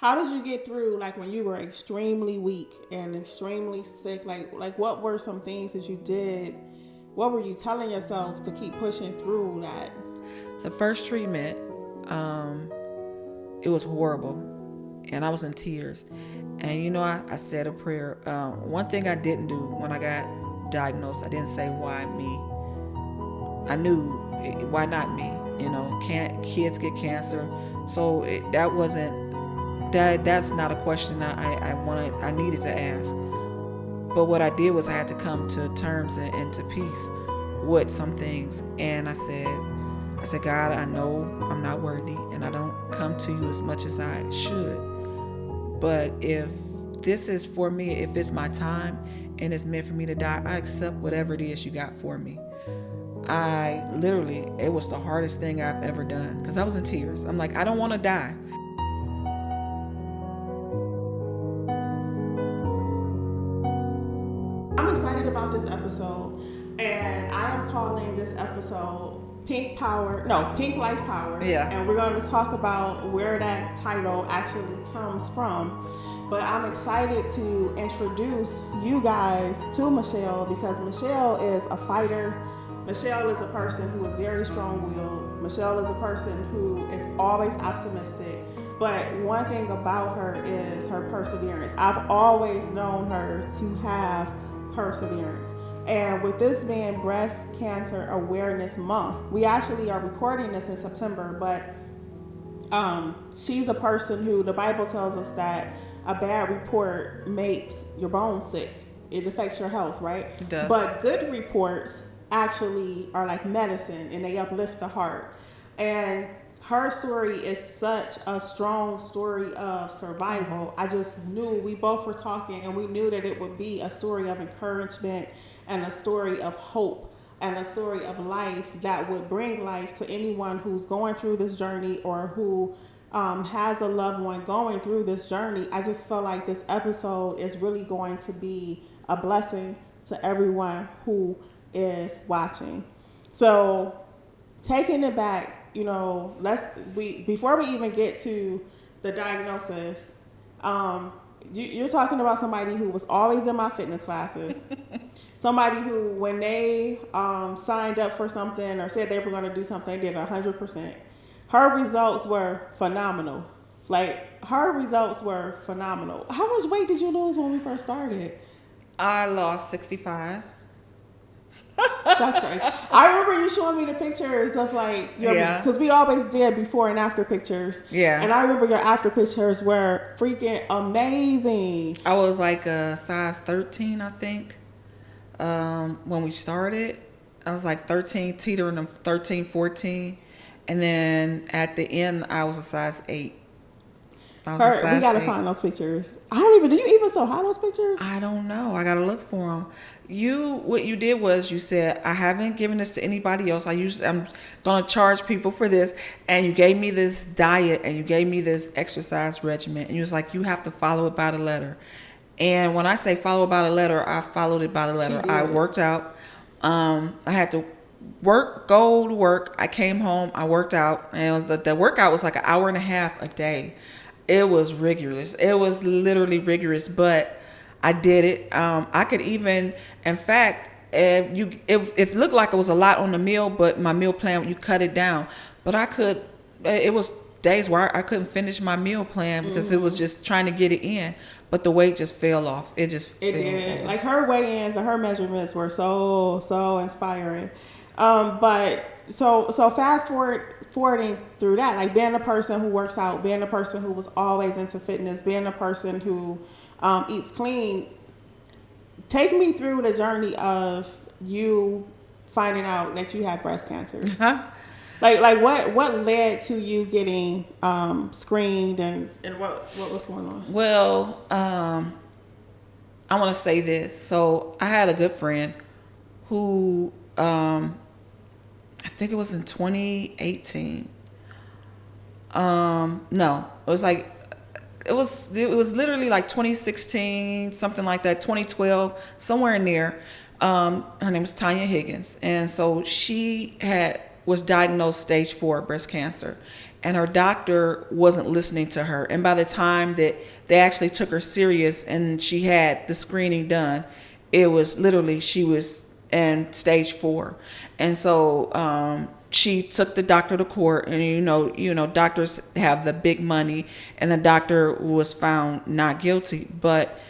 How did you get through, like, when you were extremely weak and extremely sick? Like what were some things that you did? What were you telling yourself to keep pushing through that? The first treatment, it was horrible, and I was in tears. And I said a prayer. One thing I didn't do when I got diagnosed, I didn't say why me. I knew why not me. Can't kids get cancer? So that wasn't that. That's not a question I needed to ask. But what I did was I had to come to terms and to peace with some things. And I said, God, I know I'm not worthy, and I don't come to you as much as I should. But if this is for me, if it's my time and it's meant for me to die, I accept whatever it is you got for me. It was the hardest thing I've ever done because I was in tears. I'm like, I don't want to die. I'm excited about this episode, and I am calling this episode Pink Life Power. Yeah. And we're going to talk about where that title actually comes from. But I'm excited to introduce you guys to Michelle, because Michelle is a fighter. Michelle is a person who is very strong-willed. Michelle is a person who is always optimistic. But one thing about her is her perseverance. I've always known her to have perseverance. And with this being Breast Cancer Awareness Month, we actually are recording this in September, but she's a person who, the Bible tells us that a bad report makes your bones sick. It affects your health, right? It does. But good reports actually are like medicine, and they uplift the heart. And her story is such a strong story of survival. I just knew, we both were talking, and we knew that it would be a story of encouragement and a story of hope and a story of life that would bring life to anyone who's going through this journey or who has a loved one going through this journey. I just felt like this episode is really going to be a blessing to everyone who is watching. So taking it back, before we even get to the diagnosis, you're talking about somebody who was always in my fitness classes. Somebody who, when they signed up for something or said they were going to do something, they did 100%. Her results were phenomenal. Her results were phenomenal. How much weight did you lose when we first started? I lost 65. That's crazy. I remember you showing me the pictures of because we always did before and after pictures. Yeah. And I remember your after pictures were freaking amazing. I was like a size 13, I think. When we started, I was like 13, teetering of 13, 14. And then at the end, I was a size 8. We gotta find those pictures. Do you even still have those pictures? I don't know. I gotta look for them. What you did was you said, I haven't given this to anybody else. I'm gonna charge people for this. And you gave me this diet and you gave me this exercise regimen. And you was like, you have to follow it by the letter. And when I say follow it by the letter, I followed it by the letter. I worked out. I had to go to work. I came home. I worked out. And it was the workout was like an hour and a half a day. It was rigorous. It was literally rigorous, but I did it. I could even, in fact, it looked like it was a lot on the meal, but my meal plan, you cut it down. But it was days where I couldn't finish my meal plan because it was just trying to get it in. But the weight just fell off. It did. Off. Like her weigh-ins and her measurements were so inspiring. But so fast forwarding through that, like being a person who works out, being a person who was always into fitness, being a person who eats clean, take me through the journey of you finding out that you had breast cancer. Huh? Like what led to you getting screened and what was going on? Well, I want to say this. So I had a good friend who I think it was in 2018. No, it was literally like 2016, something like that, 2012, somewhere in there. Her name was Tanya Higgins. And so she had was diagnosed stage 4 breast cancer, and her doctor wasn't listening to her. And by the time that they actually took her serious and she had the screening done, it was literally, she was in stage 4. And so she took the doctor to court, and doctors have the big money, and the doctor was found not guilty. But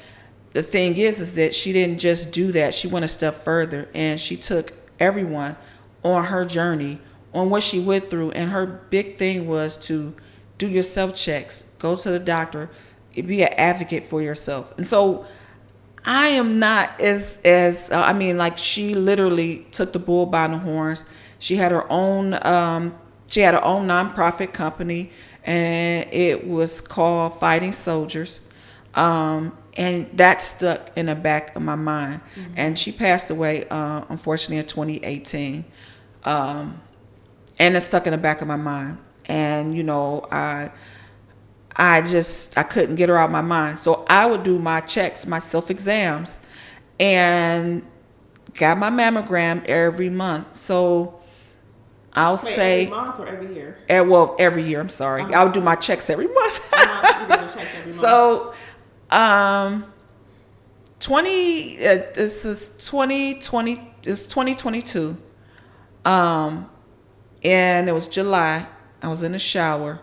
the thing is that she didn't just do that. She went a step further, and she took everyone on her journey, on what she went through. And her big thing was to do your self checks, go to the doctor, be an advocate for yourself. And so I am not like, she literally took the bull by the horns. She had her own nonprofit company, and it was called Fighting Soldiers. And that stuck in the back of my mind. Mm-hmm. And she passed away, unfortunately, in 2018. And it stuck in the back of my mind. And, I couldn't get her out of my mind. So I would do my checks, my self-exams, and got my mammogram every month. So I'll say... every month or every year? Every year, I'm sorry. I would do my checks every month. You did your checks every month. So... this is 2020, it's 2022. And it was July. I was in the shower,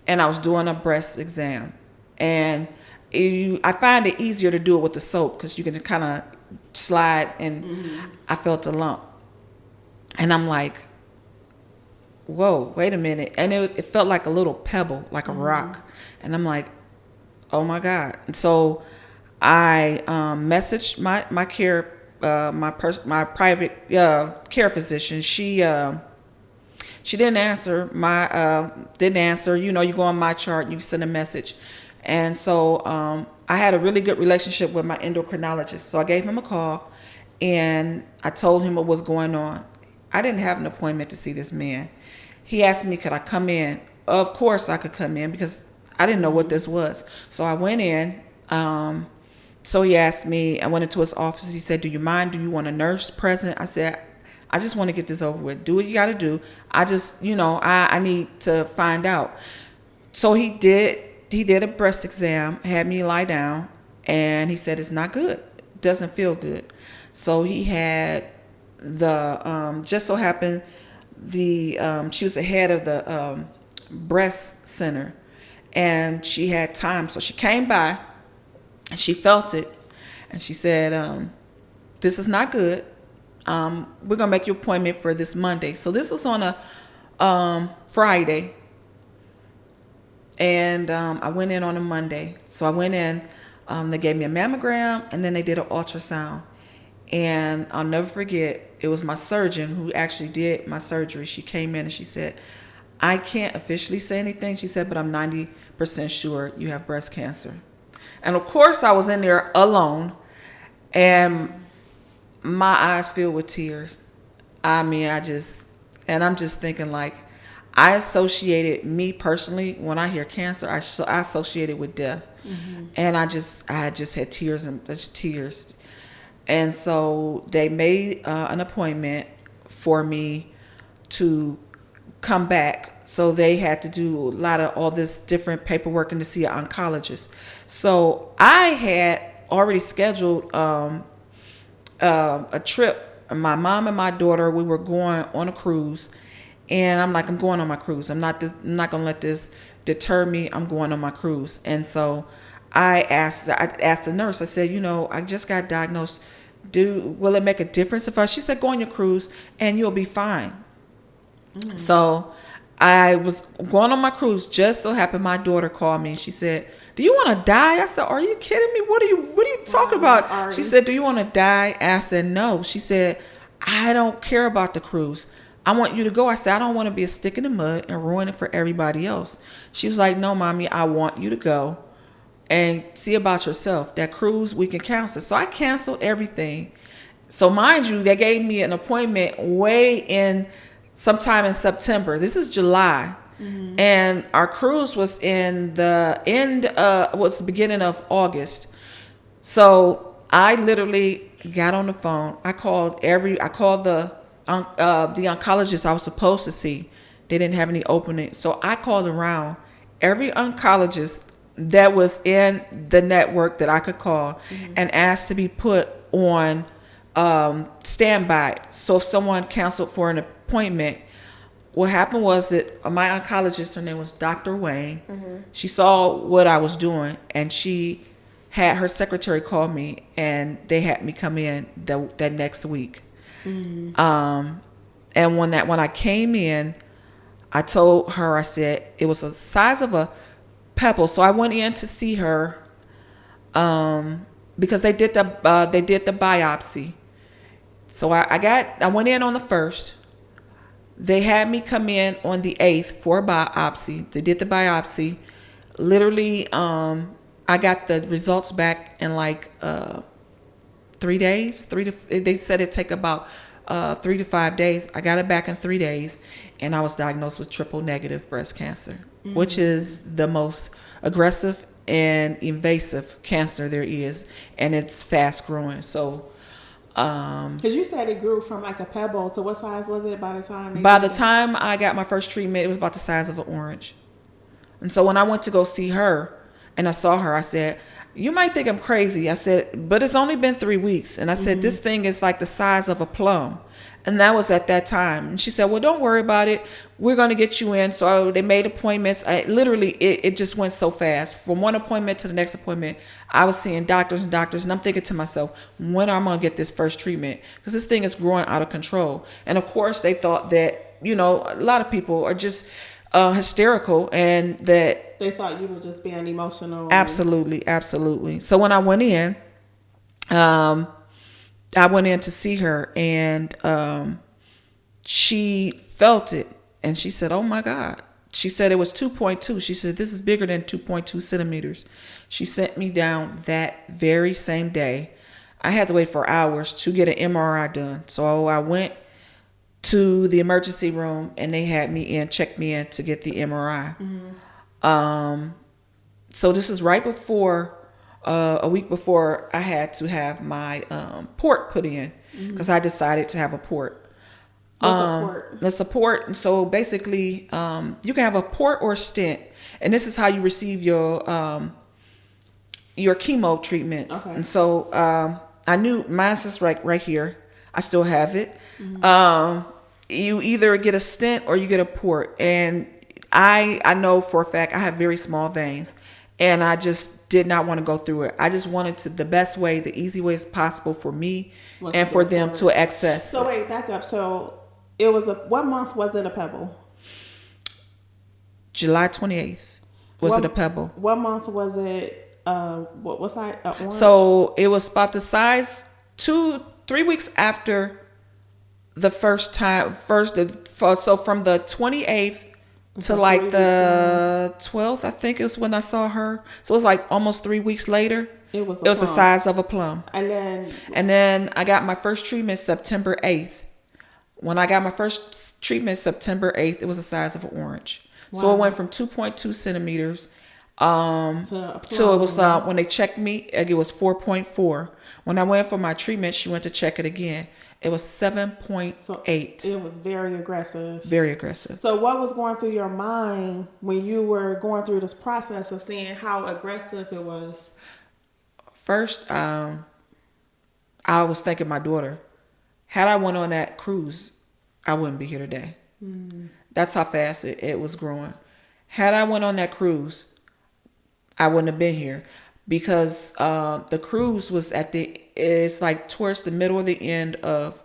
and I was doing a breast exam. And I find it easier to do it with the soap, because you can kind of slide, and I felt a lump. And I'm like, whoa, wait a minute. And it felt like a little pebble, like a rock. And I'm like, oh my God. And so I messaged my private care physician. She didn't answer. You go on my chart, you send a message. And so I had a really good relationship with my endocrinologist. So I gave him a call, and I told him what was going on. I didn't have an appointment to see this man. He asked me, could I come in? Of course I could come in, because I didn't know what this was. So I went in. So he asked me, I went into his office. He said, do you mind? Do you want a nurse present? I said, I just want to get this over with. Do what you got to do. I just, I need to find out. So he did a breast exam, had me lie down, and he said, it's not good. It doesn't feel good. So he had just so happened, she was the head of the breast center, and she had time. So she came by, and she felt it, and she said, this is not good. We're going to make your appointment for this Monday. So this was on a Friday, and I went in on a Monday. So I went in, they gave me a mammogram, and then they did an ultrasound. And I'll never forget, it was my surgeon who actually did my surgery. She came in and she said, I can't officially say anything, she said, but I'm 90% sure you have breast cancer. And of course I was in there alone, and my eyes filled with tears. I'm just thinking, like, I associated, me personally, when I hear cancer, I associate it with death. Mm-hmm. And I just had tears and just tears. And so they made an appointment for me to come back. So they had to do a lot of all this different paperwork and to see an oncologist. So I had already scheduled a trip. My mom and my daughter, we were going on a cruise. And I'm like, I'm going on my cruise. I'm not going to let this deter me. I'm going on my cruise. And so I asked the nurse, I said, I just got diagnosed. Will it make a difference if she said, go on your cruise and you'll be fine. Mm. So I was going on my cruise. Just so happened my daughter called me and she said, do you want to die? I said, are you kidding me? What are you talking about? She said, do you want to die? And I said, no. She said, I don't care about the cruise. I want you to go. I said, I don't want to be a stick in the mud and ruin it for everybody else. She was like, no, mommy, I want you to go and see about yourself. That cruise, we can cancel. So I canceled everything. So mind you, they gave me an appointment sometime in September. This is July. Mm-hmm. And our cruise was was the beginning of August. So I literally got on the phone. I called the the oncologist I was supposed to see, they didn't have any opening. So I called around every oncologist that was in the network that I could call and asked to be put on standby. So if someone canceled for an appointment, what happened was that my oncologist, her name was Dr. Wayne, she saw what I was doing, and she had her secretary call me, and they had me come in that next week. And when I came in, I told her, I said it was the size of a pebble. So I went in to see her because they did the biopsy. So I went in on the 1st. They had me come in on the 8th for a biopsy. They did the biopsy. Literally, I got the results back in like 3 days. They said it'd take about 3 to 5 days. I got it back in 3 days, and I was diagnosed with triple negative breast cancer, which is the most aggressive and invasive cancer there is, and it's fast growing. So, because you said it grew from like a pebble to what size was it by the time? By the time I got my first treatment, it was about the size of an orange. And so when I went to go see her, and I saw her, I said, "You might think I'm crazy." I said, "But it's only been 3 weeks." And I said, "This thing is like the size of a plum." And that was at that time. And she said, "Well, don't worry about it. We're going to get you in." So they made appointments. It just went so fast. From one appointment to the next appointment, I was seeing doctors and doctors. And I'm thinking to myself, when am I going to get this first treatment? Because this thing is growing out of control. And of course, they thought that, a lot of people are just hysterical, and that they thought you were just being emotional. Absolutely. So when I went in, to see her, and she felt it, and she said, "Oh my God." She said it was 2.2. She said, "This is bigger than 2.2 centimeters." She sent me down that very same day. I had to wait for hours to get an MRI done. So I went to the emergency room, and they had me checked me in to get the MRI. So this is right before, a week before I had to have my port put in, because I decided to have a port. What's a port? And so basically, you can have a port or a stent, and this is how you receive your chemo treatments. Okay. And so I knew mine's is right here. I still have it. You either get a stent or you get a port, and I know for a fact I have very small veins, and I just did not want to go through it. I just wanted the best way, the easy way as possible for me and for them to access. So wait, back up. So it was what month was it a pebble? July 28th was it a pebble. What month was it? What was I? Orange? So it was about the size 3 weeks after the first time. So from the 28th to like the 12th, I think is when I saw her. So it was like almost 3 weeks later. It was the size of a plum. And then I got my first treatment September 8th. When I got my first treatment September 8th, it was the size of an orange. Wow. So it went from 2.2 centimeters to it was when they checked me, it was 4.4. When I went for my treatment, she went to check it again. It was 7.8. So it was very aggressive. Very aggressive. So what was going through your mind when you were going through this process of seeing how aggressive it was? First, I was thinking my daughter. Had I went on that cruise, I wouldn't be here today. That's how fast it was growing. Had I went on that cruise, I wouldn't have been here, because the cruise was it's like towards the middle of the end of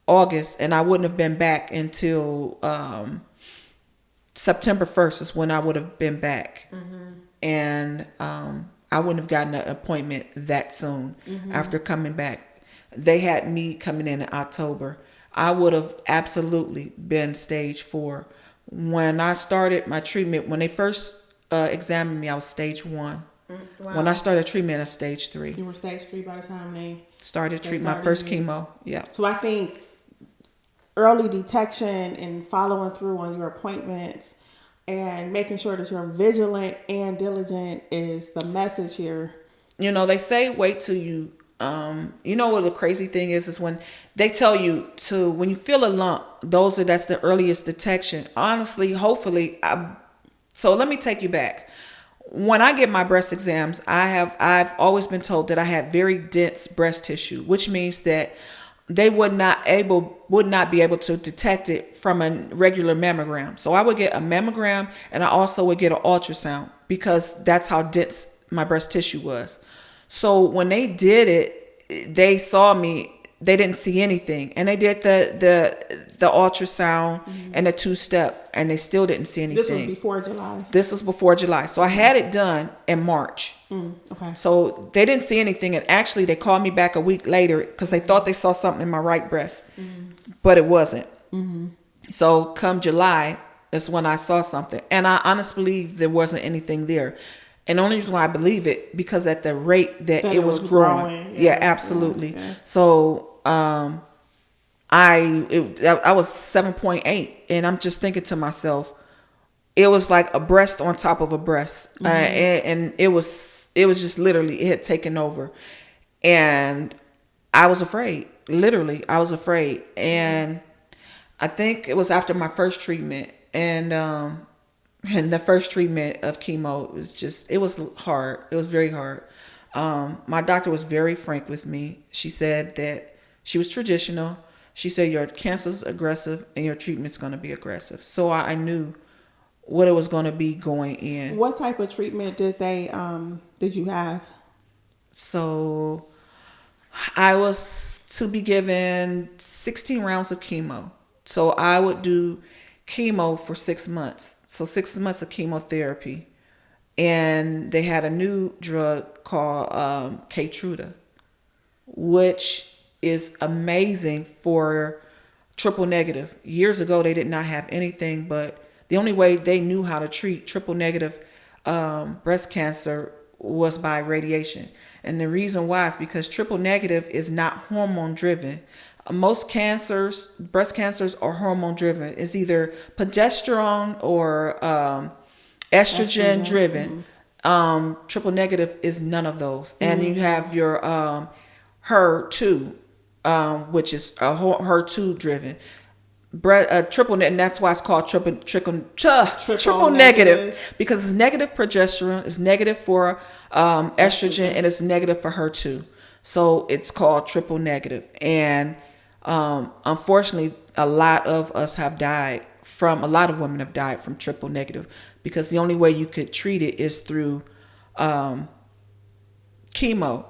August, and I wouldn't have been back until September 1st is when I would have been back. And I wouldn't have gotten an appointment that soon after coming back. They had me coming in October. I would have absolutely been stage 4. When I started my treatment, when they first examined me, I was stage 1. Wow. When I started treatment, I was stage 3. You were stage 3 by the time they started my first chemo. Yeah. So I think early detection and following through on your appointments and making sure that you're vigilant and diligent is the message here. They say wait till you You know what the crazy thing is when they tell you to, when you feel a lump, that's the earliest detection. Honestly, hopefully, so let me take you back. When I get my breast exams, I've always been told that I had very dense breast tissue, which means that they would not be able to detect it from a regular mammogram. So I would get a mammogram, and I also would get an ultrasound because that's how dense my breast tissue was. So when they did it, they saw me. They didn't see anything, and they did the ultrasound and the 2-step, and they still didn't see anything. This was before July. This was before July. So I had it done in March. Okay. So they didn't see anything, and actually they called me back a week later because they thought they saw something in my right breast, but it wasn't. So come July, that's when I saw something, and I honestly believe there wasn't anything there. And the only reason why I believe it, because at the rate that it was growing. Yeah, absolutely. Yeah. So I was 7.8, and I'm just thinking to myself, it was like a breast on top of a breast, and it was just literally, it had taken over, and I was afraid. Literally, I was afraid, and I think it was after my first treatment, and the first treatment of chemo it was hard. It was very hard. My doctor was very frank with me. She said that she was traditional. She said, your cancer's aggressive and your treatment's going to be aggressive. So I knew what it was going to be going in. What type of treatment did you have? So I was to be given 16 rounds of chemo. So I would do chemo for 6 months. So 6 months of chemotherapy. And they had a new drug called Keytruda, which is amazing for triple negative. Years ago, they did not have anything, but the only way they knew how to treat triple negative breast cancer was by radiation. And the reason why is because triple negative is not hormone driven. Most cancers, breast cancers, are hormone driven. It's either progesterone or estrogen driven. Triple negative is none of those. And you have your HER2, which is HER2 driven. Triple, and that's why it's called triple negative, because it's negative progesterone, it's negative for estrogen, and it's negative for HER2. So it's called triple negative. And unfortunately, a lot of women have died from triple negative, because the only way you could treat it is through chemo.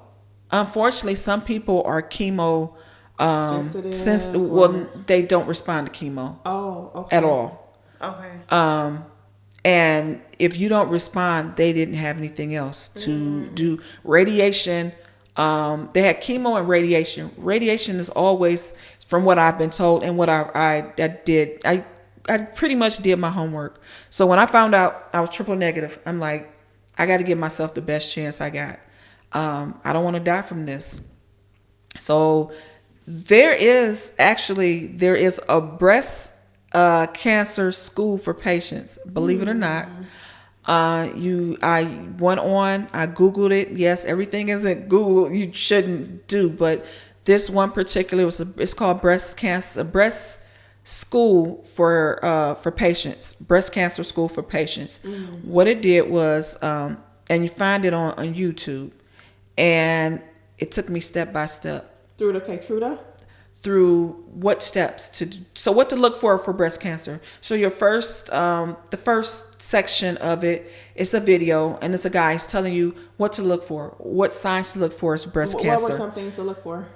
Unfortunately, some people are chemo sensitive. They don't respond to chemo. At all. Okay. And if you don't respond, they didn't have anything else to do. Radiation. They had chemo and radiation. Radiation is always, from what I've been told and what I did, I pretty much did my homework. So when I found out I was triple negative, I'm like, I got to give myself the best chance I got. I don't want to die from this. So there is a breast cancer school for patients, believe it or not. I Googled it. Yes, everything isn't Google. You shouldn't do, but this one particular it's called breast school for patients, breast cancer school for patients. What it did was, and you find it on YouTube, and it took me step by step through the Keytruda. Through what steps to do. So what to look for breast cancer. So your the first section of it is a video, and it's a guy telling you what to look for, what signs to look for as breast cancer. What were some things to look for?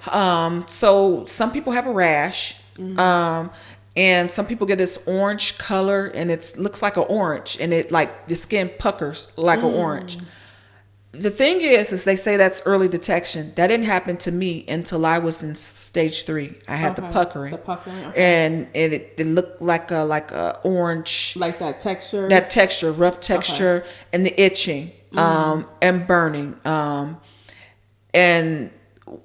So some people have a rash, and some people get this orange color, and it looks like an orange, and it like the skin puckers like an orange. The thing is they say that's early detection. That didn't happen to me until I was in stage 3. I had the puckering. And it looked like a orange. Like that texture? That texture, rough texture, and the itching, and burning. And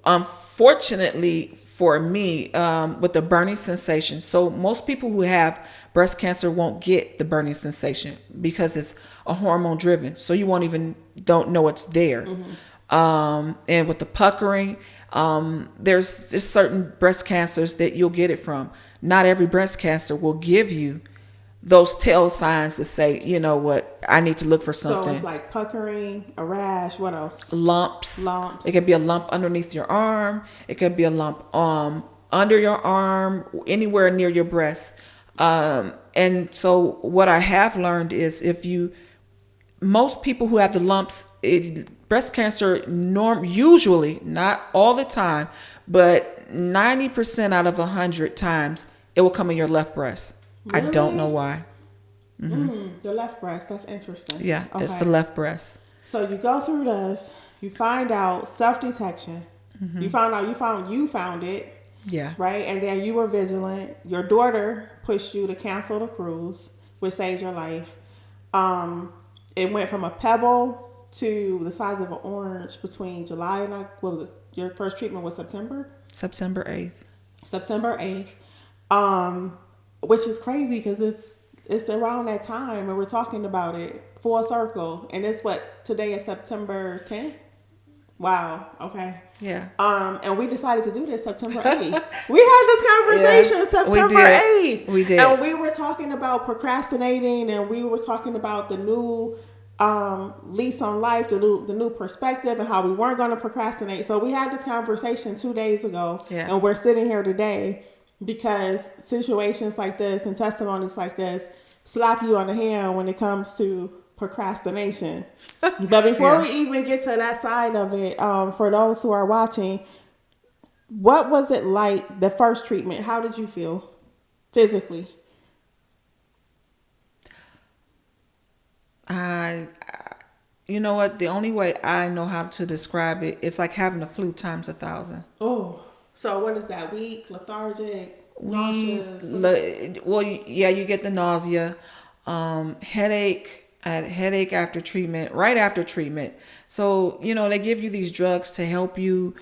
unfortunately for me, with the burning sensation, so most people who have breast cancer won't get the burning sensation because it's a hormone driven. So you don't know it's there. And with the puckering, there's just certain breast cancers that you'll get it from. Not every breast cancer will give you those tell signs to say, you know what, I need to look for something. So it's like puckering, a rash, what else? Lumps. Lumps. It could be a lump underneath your arm. It could be a lump under your arm, anywhere near your breast. And so what I have learned is most people who have the lumps, breast cancer usually, not all the time, but 90% out of 100 times, it will come in your left breast. Really? I don't know why. The left breast. That's interesting. Yeah, Okay. it's the left breast. So you go through this. You find out self-detection. You found out you found it. Yeah. Right, and then you were vigilant. Your daughter pushed you to cancel the cruise, which saved your life. It went from a pebble to the size of an orange between July and what was it? Your first treatment was September. September 8th. September 8th. Which is crazy because it's around that time and we're talking about it full circle. And it's today is September 10th? Wow. Okay. Yeah. And we decided to do this September 8th. We had this conversation September 8th. We did. And we were talking about procrastinating and we were talking about the new lease on life, the new perspective and how we weren't going to procrastinate. So we had this conversation 2 days ago and we're sitting here today because situations like this and testimonies like this slap you on the hand when it comes to procrastination. But before we even get to that side of it, for those who are watching, what was it like the first treatment? How did you feel physically? You know what? The only way I know how to describe it, it's like having the flu times 1,000. Oh, so what is that? Weak, lethargic, nauseous? Well, yeah, you get the nausea, headache. I had headache after treatment, right after treatment. So, they give you these drugs to help you,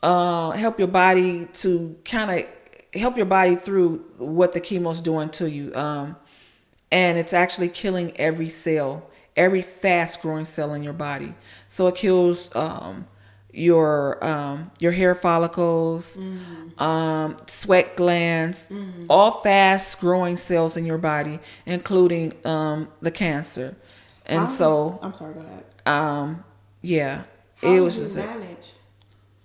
help your body to kind of help your body through what the chemo's doing to you. And it's actually killing every cell, every fast growing cell in your body. So it kills, your hair follicles, sweat glands, all fast growing cells in your body, including the cancer. And I'm sorry, go ahead. Yeah. How did you manage?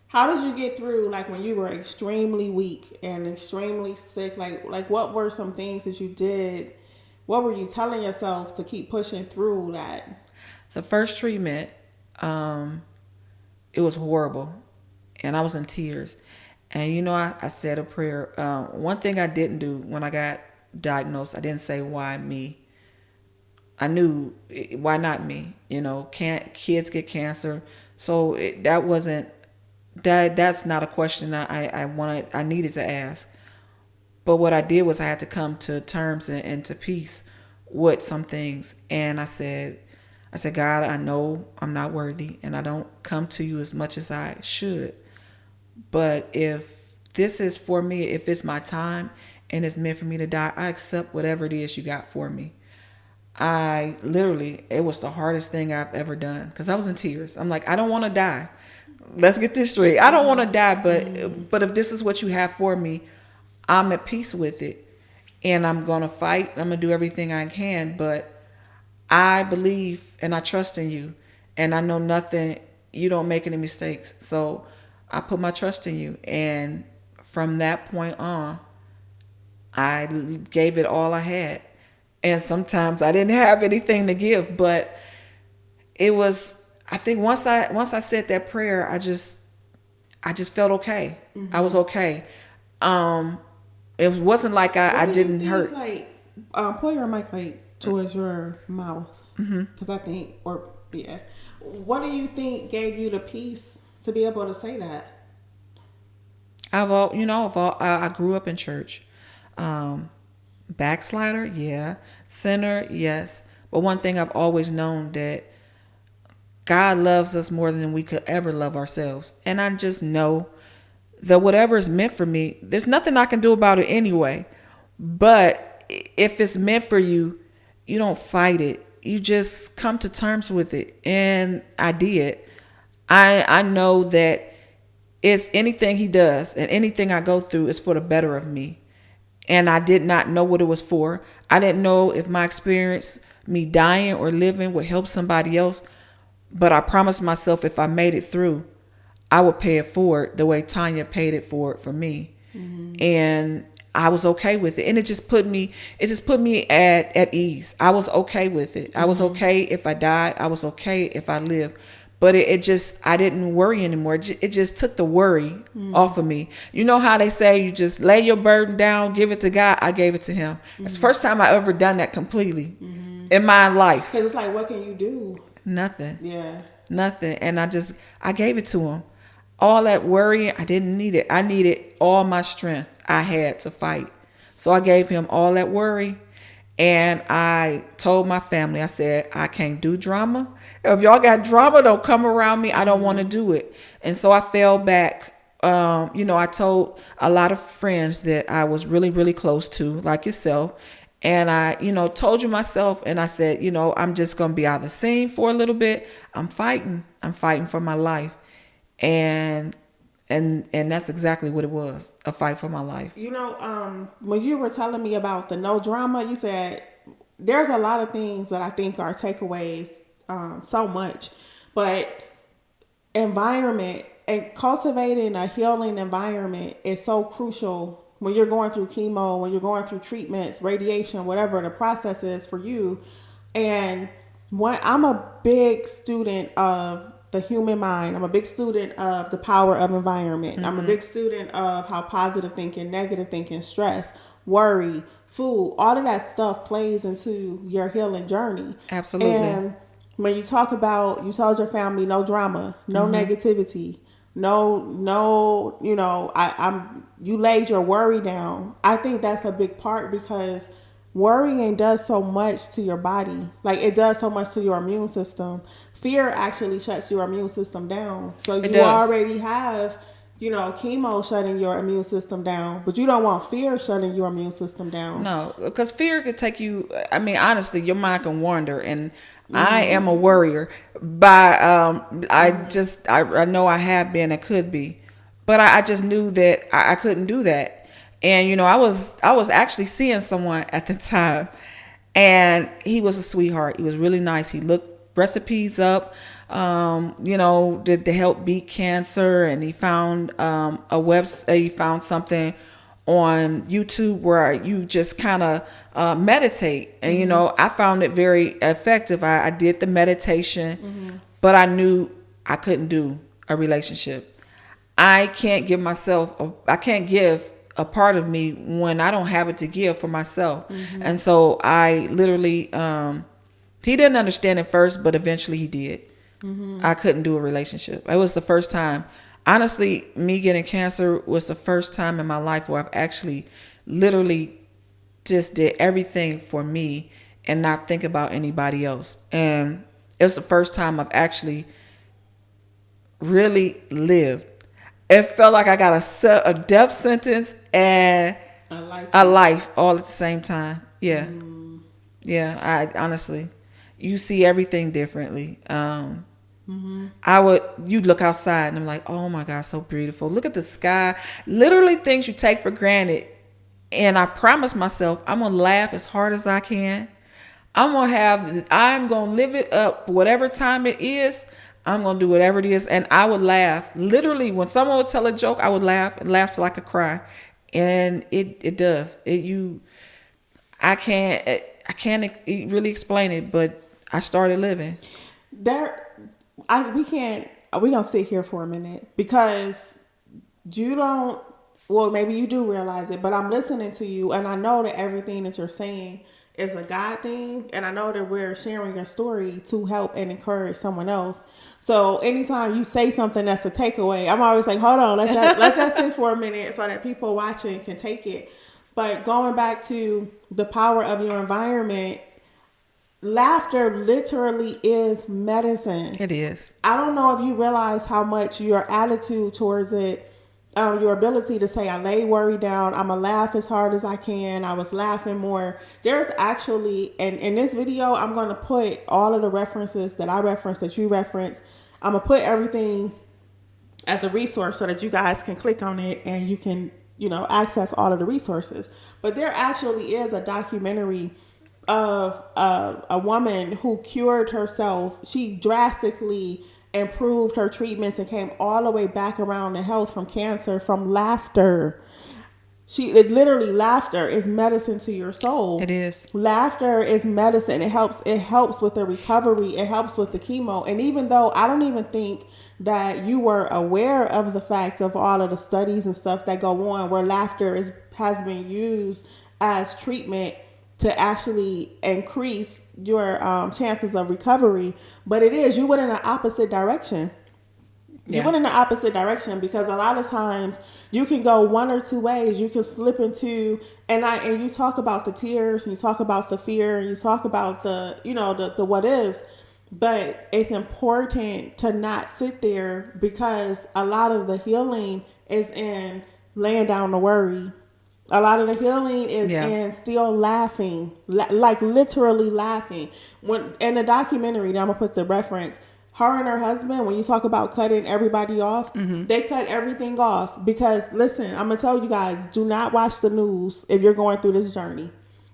How did you get through when you were extremely weak and extremely sick? Like what were some things that you did? What were you telling yourself to keep pushing through that? The first treatment, it was horrible, and I was in tears. And I said a prayer. One thing I didn't do when I got diagnosed, I didn't say why me. I knew why not me. Can't kids get cancer? So that wasn't that's not a question I needed to ask. But what I did was I had to come to terms and to peace with some things, and I said, God, I know I'm not worthy and I don't come to you as much as I should. But if this is for me, if it's my time and it's meant for me to die, I accept whatever it is you got for me. It was the hardest thing I've ever done because I was in tears. I'm like, I don't want to die. Let's get this straight. I don't want to die, but if this is what you have for me, I'm at peace with it. And I'm going to fight. I'm going to do everything I can, but I believe and I trust in you, and I know you don't make any mistakes. So I put my trust in you. And from that point on, I gave it all I had. And sometimes I didn't have anything to give, but it was, I think once I said that prayer, I just felt okay. Mm-hmm. I was okay. It wasn't like I didn't hurt. Pull your mic towards your mouth, because I think, what do you think gave you the peace to be able to say that? I grew up in church. Backslider, yeah. Sinner, yes. But one thing I've always known, that God loves us more than we could ever love ourselves. And I just know that whatever is meant for me, there's nothing I can do about it anyway. But if it's meant for you, you don't fight it. You just come to terms with it. And I did. I know that it's anything he does and anything I go through is for the better of me. And I did not know what it was for. I didn't know if my experience, me dying or living, would help somebody else. But I promised myself if I made it through, I would pay it forward the way Tanya paid it forward for me. Mm-hmm. And I was okay with it. And it just put me at ease. I was okay with it. Mm-hmm. I was okay if I died. I was okay if I lived. But it just, I didn't worry anymore. It just took the worry off of me. You know how they say you just lay your burden down, give it to God? I gave it to him. It's the first time I ever done that completely in my life. Because it's like, what can you do? Nothing. Yeah. Nothing. And I gave it to him. All that worrying, I didn't need it. I needed all my strength I had to fight. So I gave him all that worry. And I told my family, I said, I can't do drama. If y'all got drama, don't come around me. I don't want to do it. And so I fell back. I told a lot of friends that I was really, really close to, like yourself. And I, told you myself, and I said, I'm just going to be out of the scene for a little bit. I'm fighting for my life. And that's exactly what it was, a fight for my life. When you were telling me about the no drama, you said there's a lot of things that I think are takeaways, so much, but environment and cultivating a healing environment is so crucial when you're going through chemo, when you're going through treatments, radiation, whatever the process is for you. And I'm a big student of the human mind. I'm a big student of the power of environment. Mm-hmm. I'm a big student of how positive thinking, negative thinking, stress, worry, food, all of that stuff plays into your healing journey. Absolutely. And when you talk about, you told your family no drama, no negativity, you laid your worry down. I think that's a big part because worrying does so much to your body. Like, it does so much to your immune system. Fear actually shuts your immune system down. So you already have, chemo shutting your immune system down, but you don't want fear shutting your immune system down. No, because fear could take you, honestly, your mind can wander. And I am a worrier. I know I have been and could be. But I just knew that I couldn't do that. And, I was actually seeing someone at the time, and he was a sweetheart. He was really nice. He looked recipes up, to help beat cancer. And he found he found something on YouTube where you just kind of meditate. And, I found it very effective. I did the meditation, but I knew I couldn't do a relationship. I can't give a part of me when I don't have it to give for myself. And so I literally, he didn't understand at first, but eventually he did. I couldn't do a relationship. It was the first time. Honestly, me getting cancer was the first time in my life where I've actually literally just did everything for me and not think about anybody else. And it was the first time I've actually really lived. It felt like I got a death sentence and a life all at the same time. Yeah. Yeah. I honestly, you see everything differently. You'd look outside and I'm like, oh my God, so beautiful. Look at the sky. Literally things you take for granted. And I promised myself I'm going to laugh as hard as I can. I'm going to live it up whatever time it is. I'm going to do whatever it is. And I would laugh. Literally, when someone would tell a joke, I would laugh and laugh till I could cry. And it does. I can't really explain it, but I started living. We're going to sit here for a minute because maybe you do realize it, but I'm listening to you and I know that everything that you're saying is a God thing, and I know that we're sharing your story to help and encourage someone else. So anytime you say something that's a takeaway, I'm always like, hold on, let that sit for a minute so that people watching can take it. But going back to the power of your environment, laughter literally is medicine. It is. I don't know if you realize how much your attitude towards it, your ability to say, I lay worry down, I'm going to laugh as hard as I can. I was laughing more. There's actually, and in this video, I'm going to put all of the references that I reference, that you reference. I'm gonna put everything as a resource so that you guys can click on it and you can, access all of the resources. But there actually is a documentary of a woman who cured herself. She drastically improved her treatments and came all the way back around to health from cancer from laughter. Literally, laughter is medicine to your soul. It is. Laughter is medicine. It helps with the recovery. It helps with the chemo. And even though I don't even think that you were aware of the fact of all of the studies and stuff that go on where laughter has been used as treatment to actually increase your chances of recovery, but you went in the opposite direction. You went in the opposite direction because a lot of times you can go one or two ways. You can slip into, and you talk about the tears and you talk about the fear and you talk about the what ifs, but it's important to not sit there because a lot of the healing is in laying down the worry. A lot of the healing is in still laughing, like literally laughing. When in the documentary, now I'm gonna put the reference. Her and her husband, when you talk about cutting everybody off, they cut everything off because, listen, I'm going to tell you guys, do not watch the news if you're going through this journey.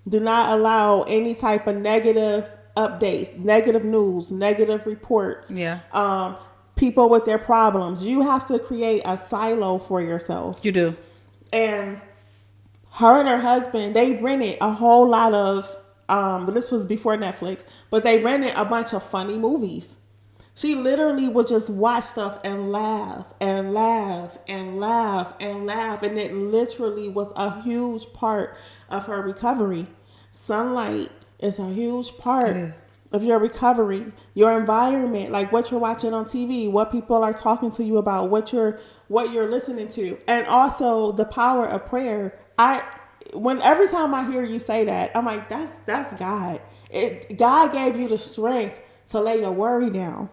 Do not allow any type of negative updates, negative news, negative reports. People with their problems. You have to create a silo for yourself. You do. And her and her husband, they rented a whole lot of, this was before Netflix, but they rented a bunch of funny movies. She literally would just watch stuff and laugh and laugh and laugh and laugh. And it literally was a huge part of her recovery. Sunlight is a huge part of your recovery. Your environment, like what you're watching on TV, what people are talking to you about, what you're listening to. And also the power of prayer. Every time I hear you say that, I'm like, that's God. God gave you the strength to lay your worry down.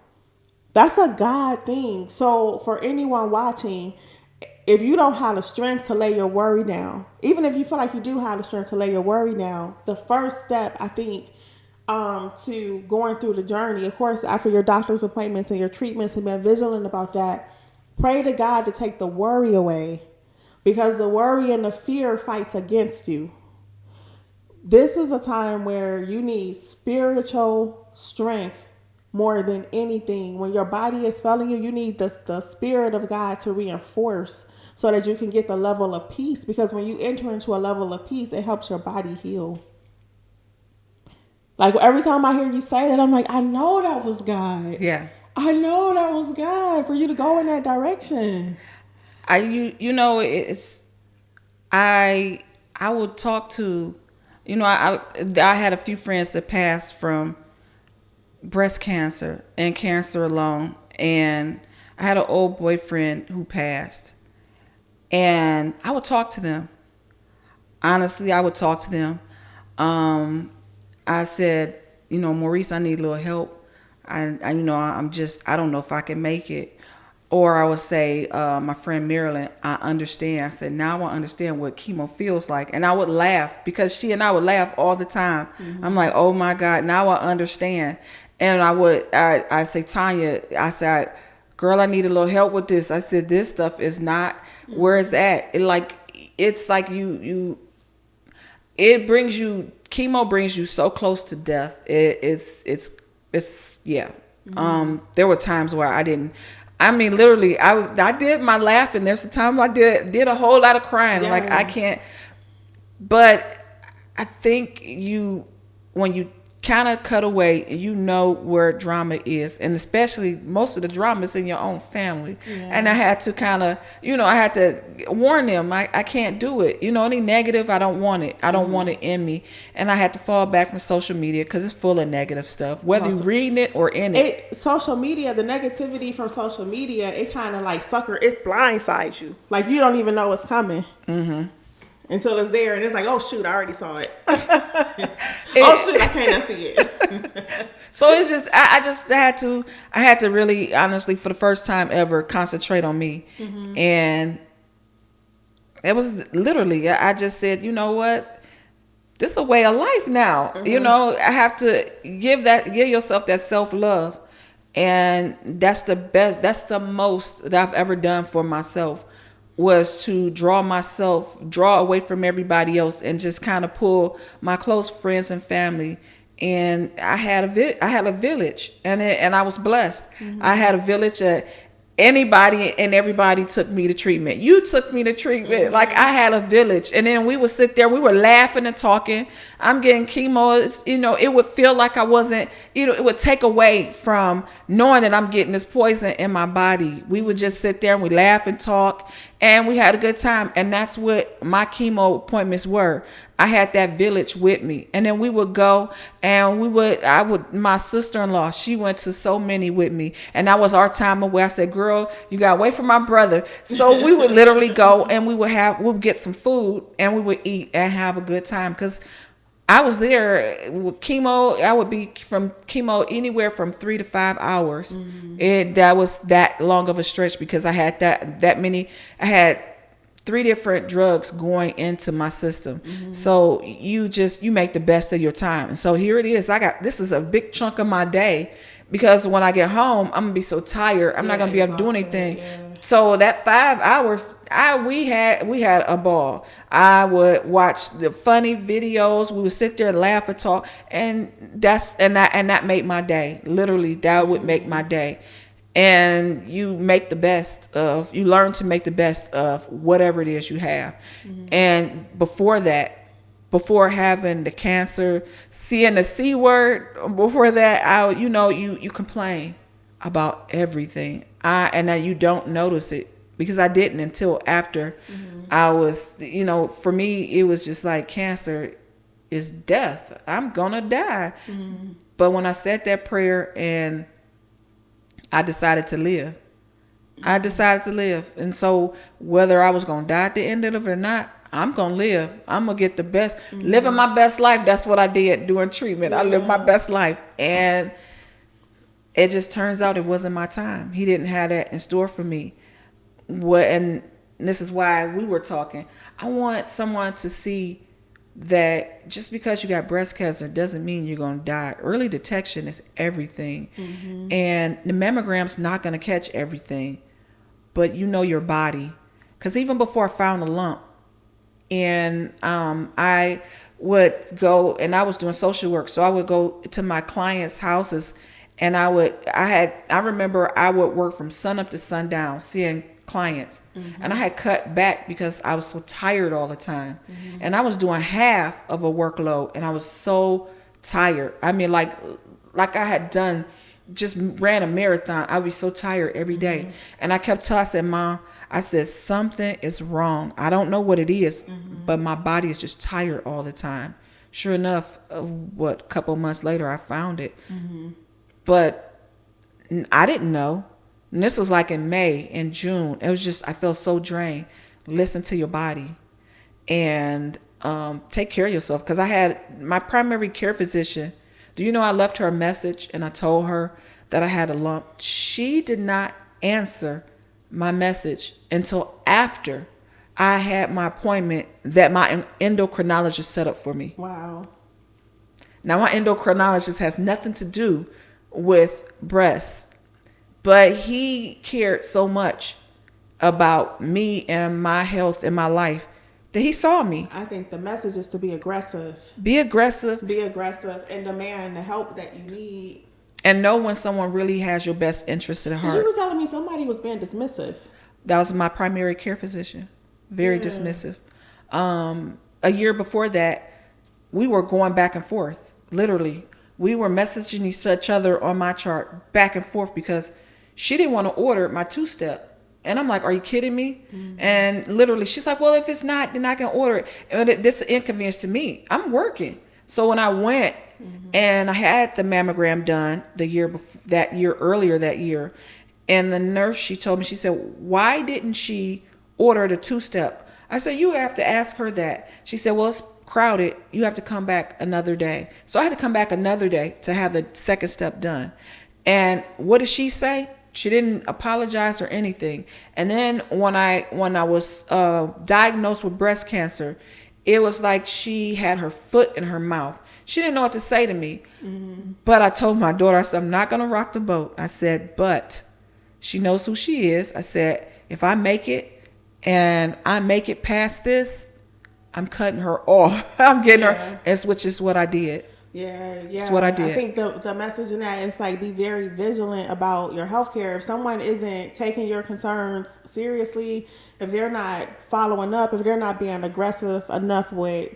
That's a God thing. So for anyone watching, if you don't have the strength to lay your worry down, even if you feel like you do have the strength to lay your worry down, the first step, I think, to going through the journey, of course, after your doctor's appointments and your treatments and being vigilant about that, pray to God to take the worry away because the worry and the fear fights against you. This is a time where you need spiritual strength more than anything. When your body is failing you, you need the Spirit of God to reinforce so that you can get the level of peace. Because when you enter into a level of peace, it helps your body heal. Like every time I hear you say that, I'm like, I know that was God. Yeah. I know that was God for you to go in that direction. I would talk to, I had a few friends that passed from breast cancer and cancer alone, and I had an old boyfriend who passed, and I would talk to them. Honestly, I would talk to them. I said, Maurice, I need a little help. I don't know if I can make it. Or I would say, my friend Marilyn, I understand. I said, now I understand what chemo feels like. And I would laugh because she and I would laugh all the time. Mm-hmm. I'm like, oh my God, now I understand. And I say, Tanya, I said, girl, I need a little help with this. I said, this stuff is not where it's at. Chemo brings you so close to death. Mm-hmm. There were times where literally, I did my laughing. There's a time I did a whole lot of crying. Yes. Like I can't, but I think when you kind of cut away and you know where drama is, and especially most of the drama is in your own family. Yeah. And I had to I had to warn them, I can't do it. Any negative, I don't want it. I don't want it in me. And I had to fall back from social media because it's full of negative stuff, whether you're reading it or in it. Social media, the negativity from social media, it kind of like it blindsides you. Like you don't even know what's coming. Mm-hmm. Until it's there and it's like, oh shoot, I already saw it. Oh shoot, I cannot see it. So it's just, I had to really, honestly, for the first time ever, concentrate on me. Mm-hmm. And it was literally, I just said, you know what? This is a way of life now. Mm-hmm. I have to give yourself that self-love. And that's the best, that's the most that I've ever done for myself, was to draw away from everybody else and just kind of pull my close friends and family. And I had a village, and I was blessed. I had a village. Anybody and everybody took me to treatment. You took me to treatment. Like, I had a village. And then we would sit there, we were laughing and talking. I'm getting chemo. It would feel like I wasn't, it would take away from knowing that I'm getting this poison in my body. We would just sit there and we laugh and talk, and we had a good time. And that's what my chemo appointments were. I had that village with me. And then we would go, and my sister-in-law, she went to so many with me. And that was our time away. I said, girl, you got away from my brother. So we would literally go, and we would get some food, and we would eat and have a good time. Because I was there with chemo. I would be from chemo anywhere from 3 to 5 hours. And that was that long of a stretch, because I had I had 3 different drugs going into my system. So you make the best of your time. And so here it is. This is a big chunk of my day, because when I get home, I'm gonna be so tired. I'm not gonna be able to do anything. Yeah. So that 5 hours, we had a ball. I would watch the funny videos. We would sit there and laugh and talk, and that made my day. Literally, that would make my day. And you learn to make the best of whatever it is you have. And before having the cancer, seeing the C word, before that, you complain about everything. And that you don't notice it, because I didn't until after. I was, for me, it was just like, cancer is death. I'm gonna die. But when I said that prayer, and I decided to live. And so whether I was going to die at the end of it or not, I'm going to live. I'm going to get the best, living my best life. That's what I did during treatment. I lived my best life. And it just turns out it wasn't my time. He didn't have that in store for me. And this is why we were talking. I want someone to see that just because you got breast cancer doesn't mean you're going to die. Early detection is everything. And the mammogram's not going to catch everything, but your body. Because even before I found a lump, and I would go, and I was doing social work, so I would go to my clients' houses, and I remember I would work from sun up to sundown seeing clients. And I had cut back because I was so tired all the time. And I was doing half of a workload, and I was so tired. I mean, like I had just ran a marathon. I would be so tired every day. And I kept telling, I said, Mom, something is wrong. I don't know what it is, but my body is just tired all the time. Sure enough, a couple months later, I found it. But I didn't know. And this was like in May and June. It was just, I felt so drained. Listen to your body, and take care of yourself. Because I had my primary care physician. Do you know I left her a message, and I told her that I had a lump? She did not answer my message until after I had my appointment that my endocrinologist set up for me. Wow. Now, my endocrinologist has nothing to do with breasts. But he cared so much about me and my health and my life that he saw me. I think the message is to be aggressive. Be aggressive. Be aggressive and demand the help that you need. And know when someone really has your best interest at heart. You were telling me somebody was being dismissive. That was my primary care physician. Very dismissive. A year before that, we were going back and forth. Literally. We were messaging each other on my chart back and forth, because she didn't want to order my 2-step. And I'm like, are you kidding me? And literally, she's like, well, if it's not, then I can order it. And this is an inconvenience to me. I'm working. So when I went and I had the mammogram done earlier that year, and the nurse, she told me, she said, why didn't she order the 2-step? I said, you have to ask her that. She said, well, it's crowded. You have to come back another day. So I had to come back another day to have the 2nd step done. And what did she say? She didn't apologize or anything. And then when I was diagnosed with breast cancer, it was like she had her foot in her mouth. She didn't know what to say to me. But I told my daughter, I said, I'm not going to rock the boat. I said, but she knows who she is. I said, if I make it and I make it past this, I'm cutting her off. I'm getting her, which is what I did. Yeah. That's what I did. I think the message in that is like, be very vigilant about your healthcare. If someone isn't taking your concerns seriously, if they're not following up, if they're not being aggressive enough with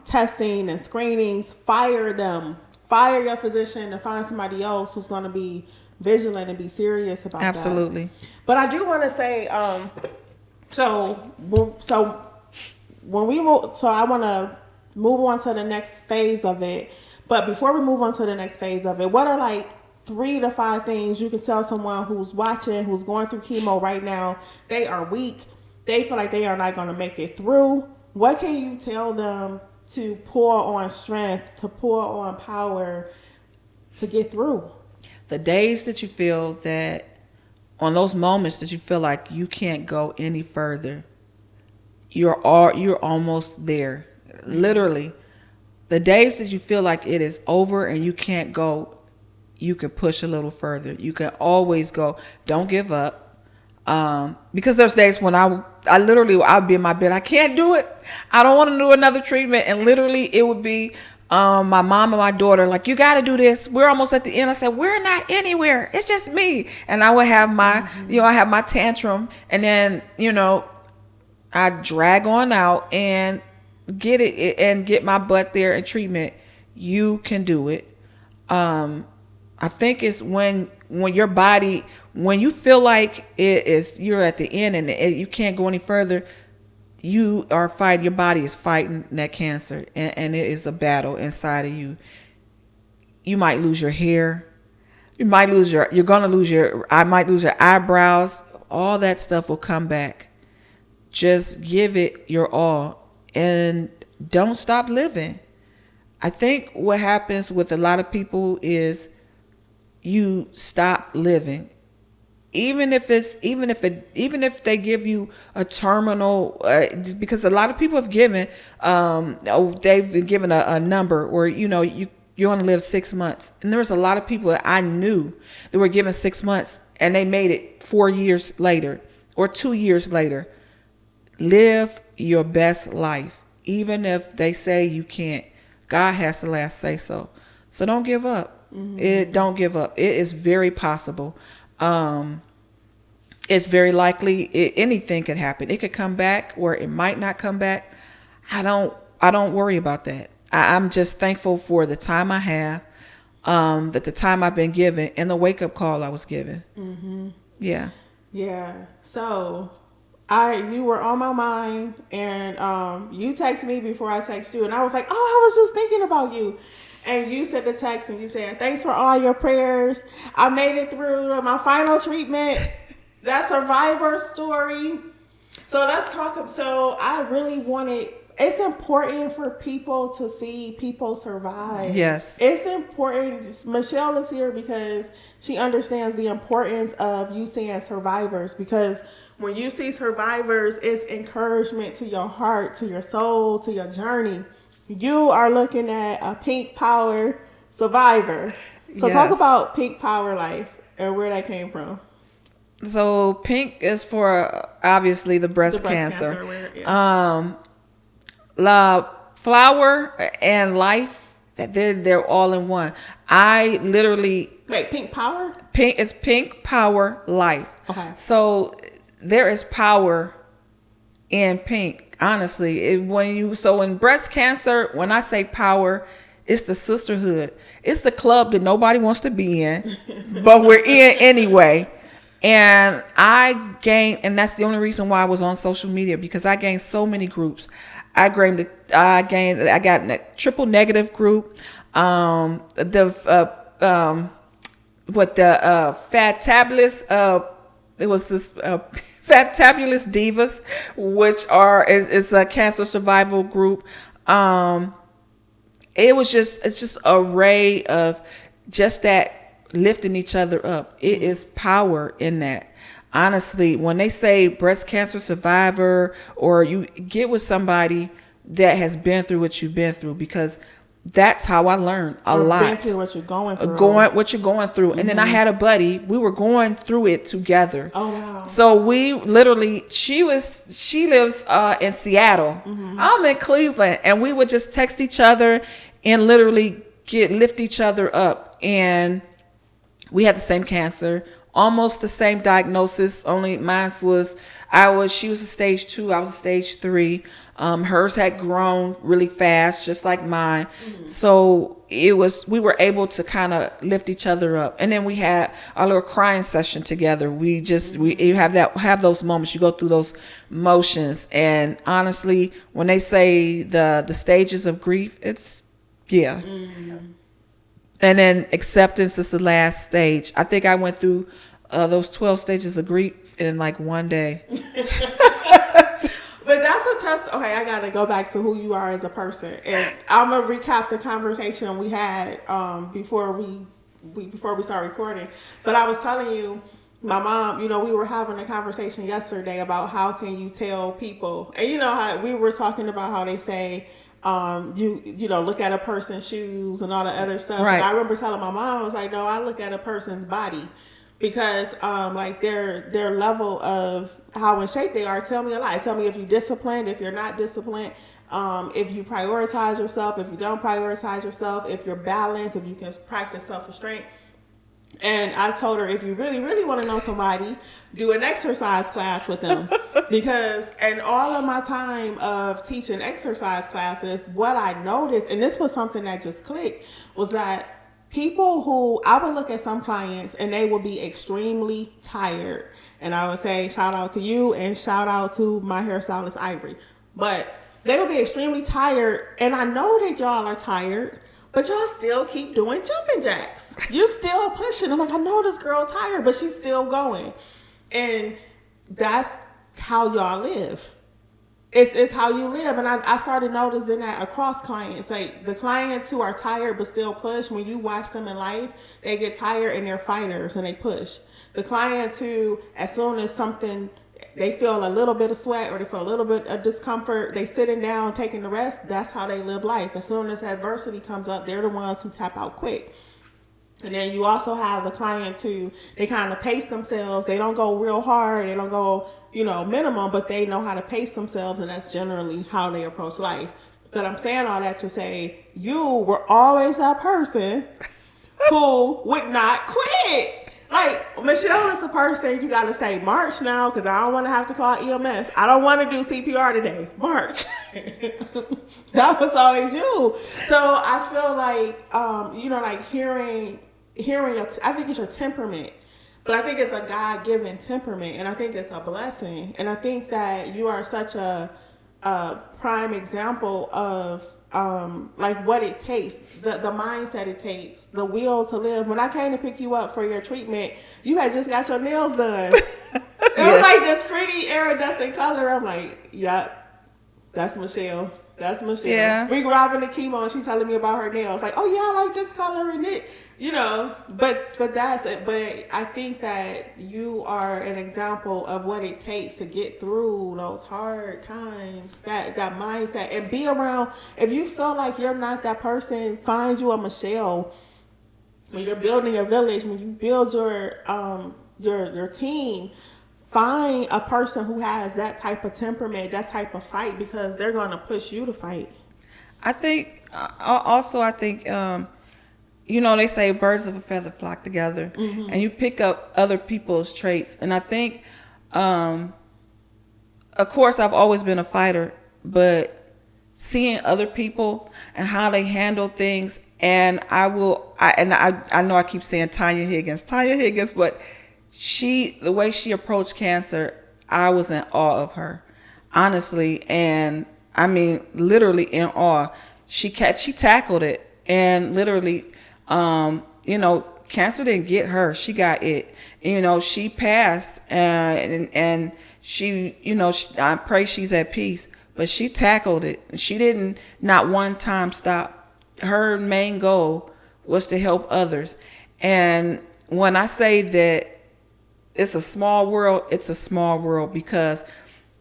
testing and screenings, fire them. Fire your physician and find somebody else who's going to be vigilant and be serious about that. Absolutely. But I do want to say, so when we move, so I want to move on to the next phase of it. But before we move on to the next phase of it, what are like 3 to 5 things you can tell someone who's watching, who's going through chemo right now? They are weak. They feel like they are not going to make it through. What can you tell them to pour on strength, to pour on power to get through? The days that you feel that, on those moments that you feel like you can't go any further, you're almost there. Literally, the days that you feel like it is over and you can't go, you can push a little further. You can always go. Don't give up. Because there's days when I'll be in my bed. I can't do it. I don't want to do another treatment. And literally it would be my mom and my daughter like, you got to do this. We're almost at the end. I said, we're not anywhere. It's just me. And I would have my, I have my tantrum, and then, I drag on out and get my butt there in treatment. You can do it. I think it's when your body, when you feel like you're at the end and you can't go any further, you are fighting, your body is fighting that cancer, and it is a battle inside of you. You might lose your hair. I might lose your eyebrows. All that stuff will come back. Just give it your all and don't stop living. I think what happens with a lot of people is you stop living. Even if they give you a terminal, because a lot of people have given, they've been given a number where you want to live 6 months, and there's a lot of people that I knew that were given 6 months and they made it 4 years later or 2 years later. Live your best life, even if they say you can't. God has the last say so. So don't give up. Don't give up. It is very possible. It's very likely anything could happen. It could come back, or it might not come back. I don't worry about that. I'm just thankful for the time I have, that the time I've been given, and the wake up call I was given. Yeah. So you were on my mind, and you texted me before I texted you, and I was like, oh, I was just thinking about you. And you sent the text and you said, thanks for all your prayers. I made it through my final treatment. That survivor story. So let's talk. So I really it's important for people to see people survive. Yes. It's important. Michelle is here because she understands the importance of you seeing survivors, because when you see survivors, it's encouragement to your heart, to your soul, to your journey. You are looking at a pink power survivor. So talk about pink power life and where that came from. So pink is for obviously the breast cancer. La flower and life, they're all in one. I literally pink power? Pink is pink power life. Okay. So there is power in pink. Honestly, in breast cancer, when I say power, it's the sisterhood. It's the club that nobody wants to be in, but we're in anyway. And and that's the only reason why I was on social media, because I gained so many groups. I got a triple negative group, Fantabulous, it was this Fantabulous Divas, which is a cancer survival group. It's just an array of just that, lifting each other up. It is power in that. Honestly, when they say breast cancer survivor, or you get with somebody that has been through what you've been through, because that's how I learned a lot. Been through what you're going through. What you're going through. And then I had a buddy, we were going through it together. Oh wow. So we literally, she lives in Seattle. I'm in Cleveland, and we would just text each other and literally lift each other up. And we had the same cancer, almost the same diagnosis, only mine was, she was a stage 2, I was a stage 3. Hers had grown really fast, just like mine. So we were able to kind of lift each other up. And then we had our little crying session together. You have those moments, you go through those motions. And honestly, when they say the stages of grief, it's, yeah. And then acceptance is the last stage. I think I went through those 12 stages of grief in like one day. But that's a test. Okay, I got to go back to who you are as a person. And I'm going to recap the conversation we had before we start recording. But I was telling you, my mom, we were having a conversation yesterday about how can you tell people. And how we were talking about how they say, look at a person's shoes and all the other stuff. Right. And I remember telling my mom, I was like, no, I look at a person's body. Because like their level of how in shape they are tell me a lot. Tell me if you're disciplined, if you're not disciplined, if you prioritize yourself, if you don't prioritize yourself, if you're balanced, if you can practice self-restraint. And I told her, if you really, really want to know somebody, do an exercise class with them. Because in all of my time of teaching exercise classes, what I noticed, and this was something that just clicked, was that people who, I would look at some clients and they will be extremely tired. And I would say, shout out to you and shout out to my hairstylist, Ivory. But they will be extremely tired. And I know that y'all are tired, but y'all still keep doing jumping jacks. You're still pushing. I'm like, I know this girl tired, but she's still going. And that's how y'all live. It's how you live. And I started noticing that across clients. Like the clients who are tired but still push, when you watch them in life, they get tired and they're fighters and they push. The clients who, as soon as something, they feel a little bit of sweat or they feel a little bit of discomfort, they sitting down taking the rest, that's how they live life. As soon as adversity comes up, they're the ones who tap out quick. And then you also have the clients who, they kind of pace themselves. They don't go real hard. They don't go, minimum, but they know how to pace themselves. And that's generally how they approach life. But I'm saying all that to say, you were always that person who would not quit. Like, Michelle is the person you got to say, March now, because I don't want to have to call EMS. I don't want to do CPR today. March. That was always you. So I feel like, like hearing, I think it's your temperament, but I think it's a God-given temperament, and I think it's a blessing. And I think that you are such a prime example of like what it takes, the mindset it takes, the will to live. When I came to pick you up for your treatment, you had just got your nails done. It was like this pretty iridescent color. I'm like, yep, that's Michelle. That's Michelle. Yeah. We driving to Chemo and she's telling me about her nails. Like, oh yeah, I like this color and it, but that's it. But I think that you are an example of what it takes to get through those hard times, that mindset, and be around. If you feel like you're not that person, find you a Michelle. When you're building your village, when you build your team, find a person who has that type of temperament, that type of fight, because they're going to push you to fight. I think, they say birds of a feather flock together, and you pick up other people's traits. And I think, of course, I've always been a fighter, but seeing other people and how they handle things, and I know I keep saying Tanya Higgins, but the way she approached cancer, I was in awe of her, honestly. And I mean, literally in awe. She tackled it, and literally, cancer didn't get her. She got it. She passed, and she, I pray she's at peace, but she tackled it. She didn't, not one time stop. Her main goal was to help others. And when I say that, it's a small world because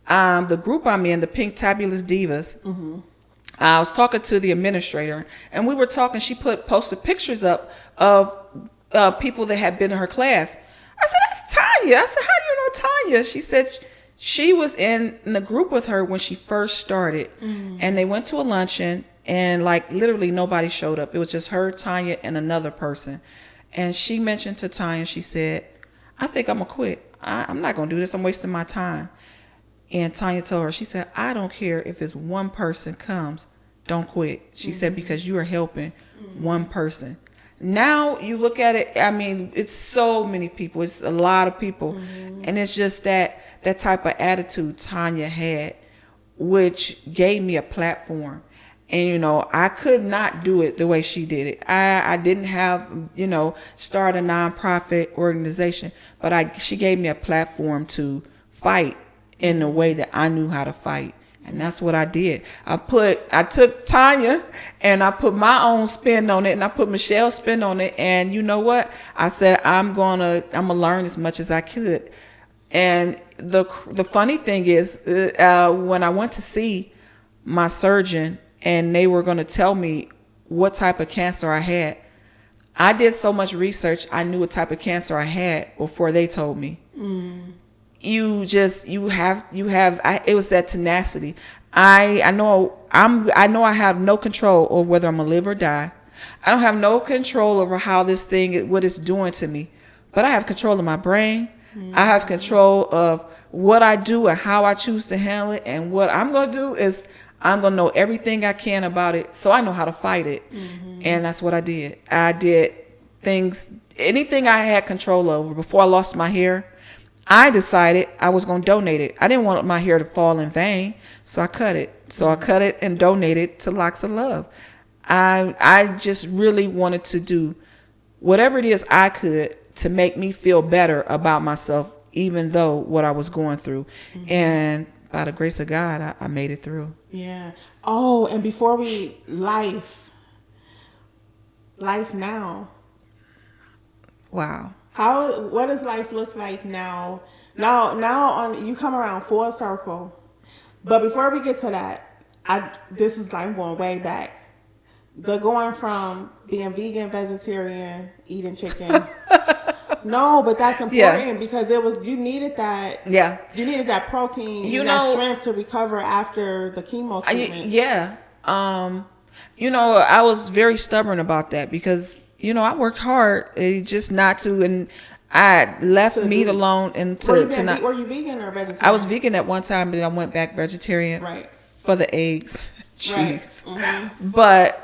the group I'm in, the Pink Tabulous Divas, I was talking to the administrator, and we were talking. She posted pictures up of people that had been in her class. I said, "That's Tanya." I said, "How do you know Tanya?" She said she was in the group with her when she first started, and they went to a luncheon, and like literally nobody showed up. It was just her, Tanya, and another person. And she mentioned to Tanya, she said, "I think I'm gonna quit. I'm not gonna do this. I'm wasting my time." And Tanya told her, she said, "I don't care if it's one person comes, don't quit." She said, "Because you are helping one person." Now you look at it, I mean, it's so many people. It's a lot of people. And it's just that type of attitude Tanya had, which gave me a platform. And, you know, I could not do it the way she did it. I didn't have, you know, start a nonprofit organization, but she gave me a platform to fight in the way that I knew how to fight. And that's what I did. I took Tanya and I put my own spin on it, and I put Michelle's spin on it. And you know what? I said, I'm gonna learn as much as I could. And the funny thing is, when I went to see my surgeon and they were going to tell me what type of cancer I had, I did so much research. I knew what type of cancer I had before they told me. It was that tenacity. I know I have no control over whether I'm gonna live or die. I don't have no control over how this thing, what it's doing to me, but I have control of my brain. I have control of what I do and how I choose to handle it. And what I'm gonna do is I'm gonna know everything I can about it, so I know how to fight it. And that's what I did. I did anything I had control over. Before I lost my hair, I decided I was going to donate it. I didn't want my hair to fall in vain, so I cut it. So I cut it and donated to Locks of Love. I just really wanted to do whatever it is I could to make me feel better about myself, even though what I was going through. And by the grace of God, I made it through. Yeah. Oh, and before life now. Wow. What does life look like now? Now you come around full circle. But before we get to that, this is like going way back. The going from being vegan, vegetarian, eating chicken. No, but that's important because you needed that. Yeah. You needed that protein, that strength to recover after the chemo treatment. I was very stubborn about that because I worked hard just not to, and I left meat alone. And were you vegan or vegetarian? I was vegan at one time, but I went back vegetarian for the eggs, cheese. Right. But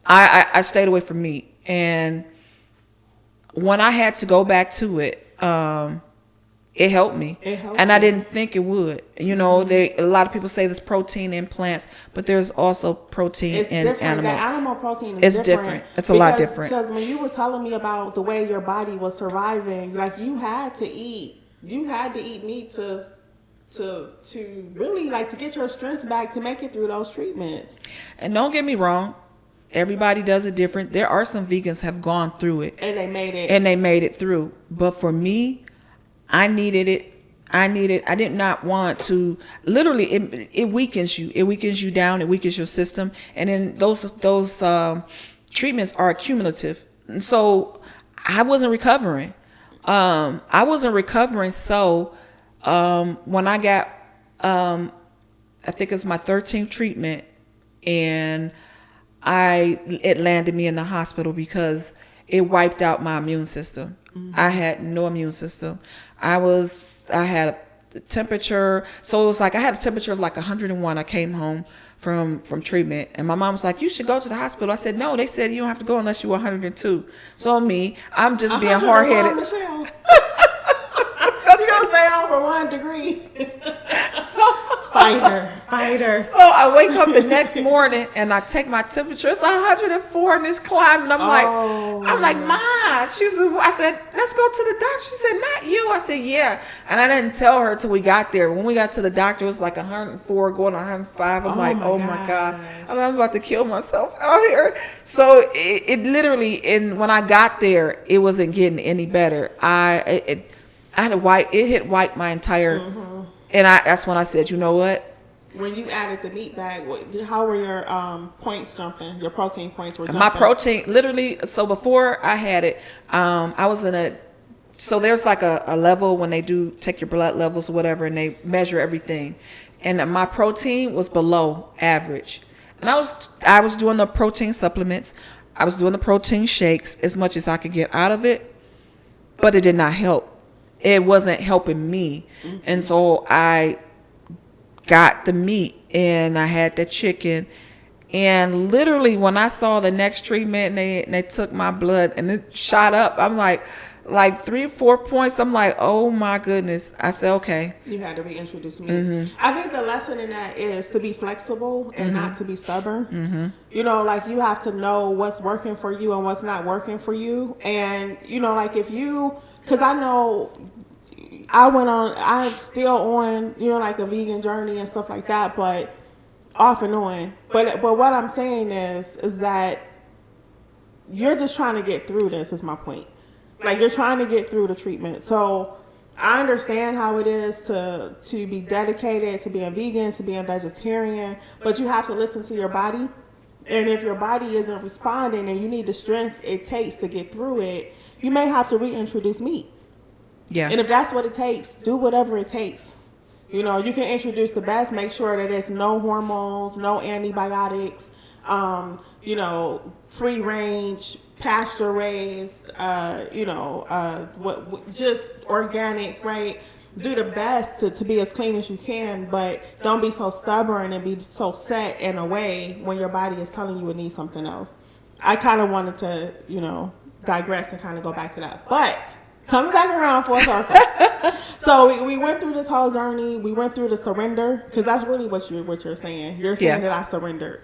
I stayed away from meat, and when I had to go back to it, it helped me. I didn't think it would. A lot of people say there's protein in plants, but there's also protein in animal. The animal protein is different. It's a lot different. Because when you were telling me about the way your body was surviving, like you had to eat meat to really to get your strength back to make it through those treatments. And don't get me wrong, everybody does it different. There are some vegans have gone through it. And they made it through. But for me, I needed it. I did not want to, literally, it weakens you. It weakens you down. It weakens your system. And then those treatments are cumulative. And so I wasn't recovering. So when I got, I think it's my 13th treatment, and it landed me in the hospital because it wiped out my immune system. I had no immune system. I had a temperature. So it was like I had a temperature of like 101. I came home from treatment, and my mom was like, "You should go to the hospital." I said, "No, they said you don't have to go unless you're 102. So I'm just being hard-headed. Michelle. You're going to stay home for 1 degree. Fighter. So I wake up the next morning and I take my temperature. It's 104 and it's climbing. I'm like, Ma. I said, let's go to the doctor. She said, not you. I said, yeah. And I didn't tell her till we got there. When we got to the doctor, it was like 104 going to 105. I'm like, oh my God. I'm about to kill myself out here. So it literally, when I got there, it wasn't getting any better. It hit white my entire. And that's when I said, you know what? When you added the meat back, how were your points jumping? Your protein points were jumping. My protein, literally. So before I had it, I was in a. So there's like a level when they do take your blood levels or whatever, and they measure everything, and my protein was below average, and I was doing the protein supplements, I was doing the protein shakes as much as I could get out of it, but it did not help. It wasn't helping me, and so I got the meat and I had the chicken, and literally when I saw the next treatment and they took my blood and it shot up, I'm like 3 or 4 points. I'm like, oh my goodness. I said, okay. You had to reintroduce me. I think the lesson in that is to be flexible and not to be stubborn. You know, like you have to know what's working for you and what's not working for you. And, you know, like if you, because I know I'm still on, you know, like a vegan journey and stuff like that, but off and on. But what I'm saying is that you're just trying to get through this is my point. Like you're trying to get through the treatment. So I understand how it is to be dedicated to being vegan, to being vegetarian, but you have to listen to your body. And if your body isn't responding and you need the strength it takes to get through it, you may have to reintroduce meat. Yeah. And if that's what it takes, do whatever it takes. You know, you can introduce the best, make sure that there's no hormones, no antibiotics, you know, free range, pasture raised, just organic, right? Do the best to be as clean as you can, but don't be so stubborn and be so set in a way when your body is telling you it needs something else. I kind of wanted to, you know, digress and kind of go back to that. But coming back around full circle. So we went through this whole journey. We went through the surrender, because that's really what you're saying. You're saying that I surrendered.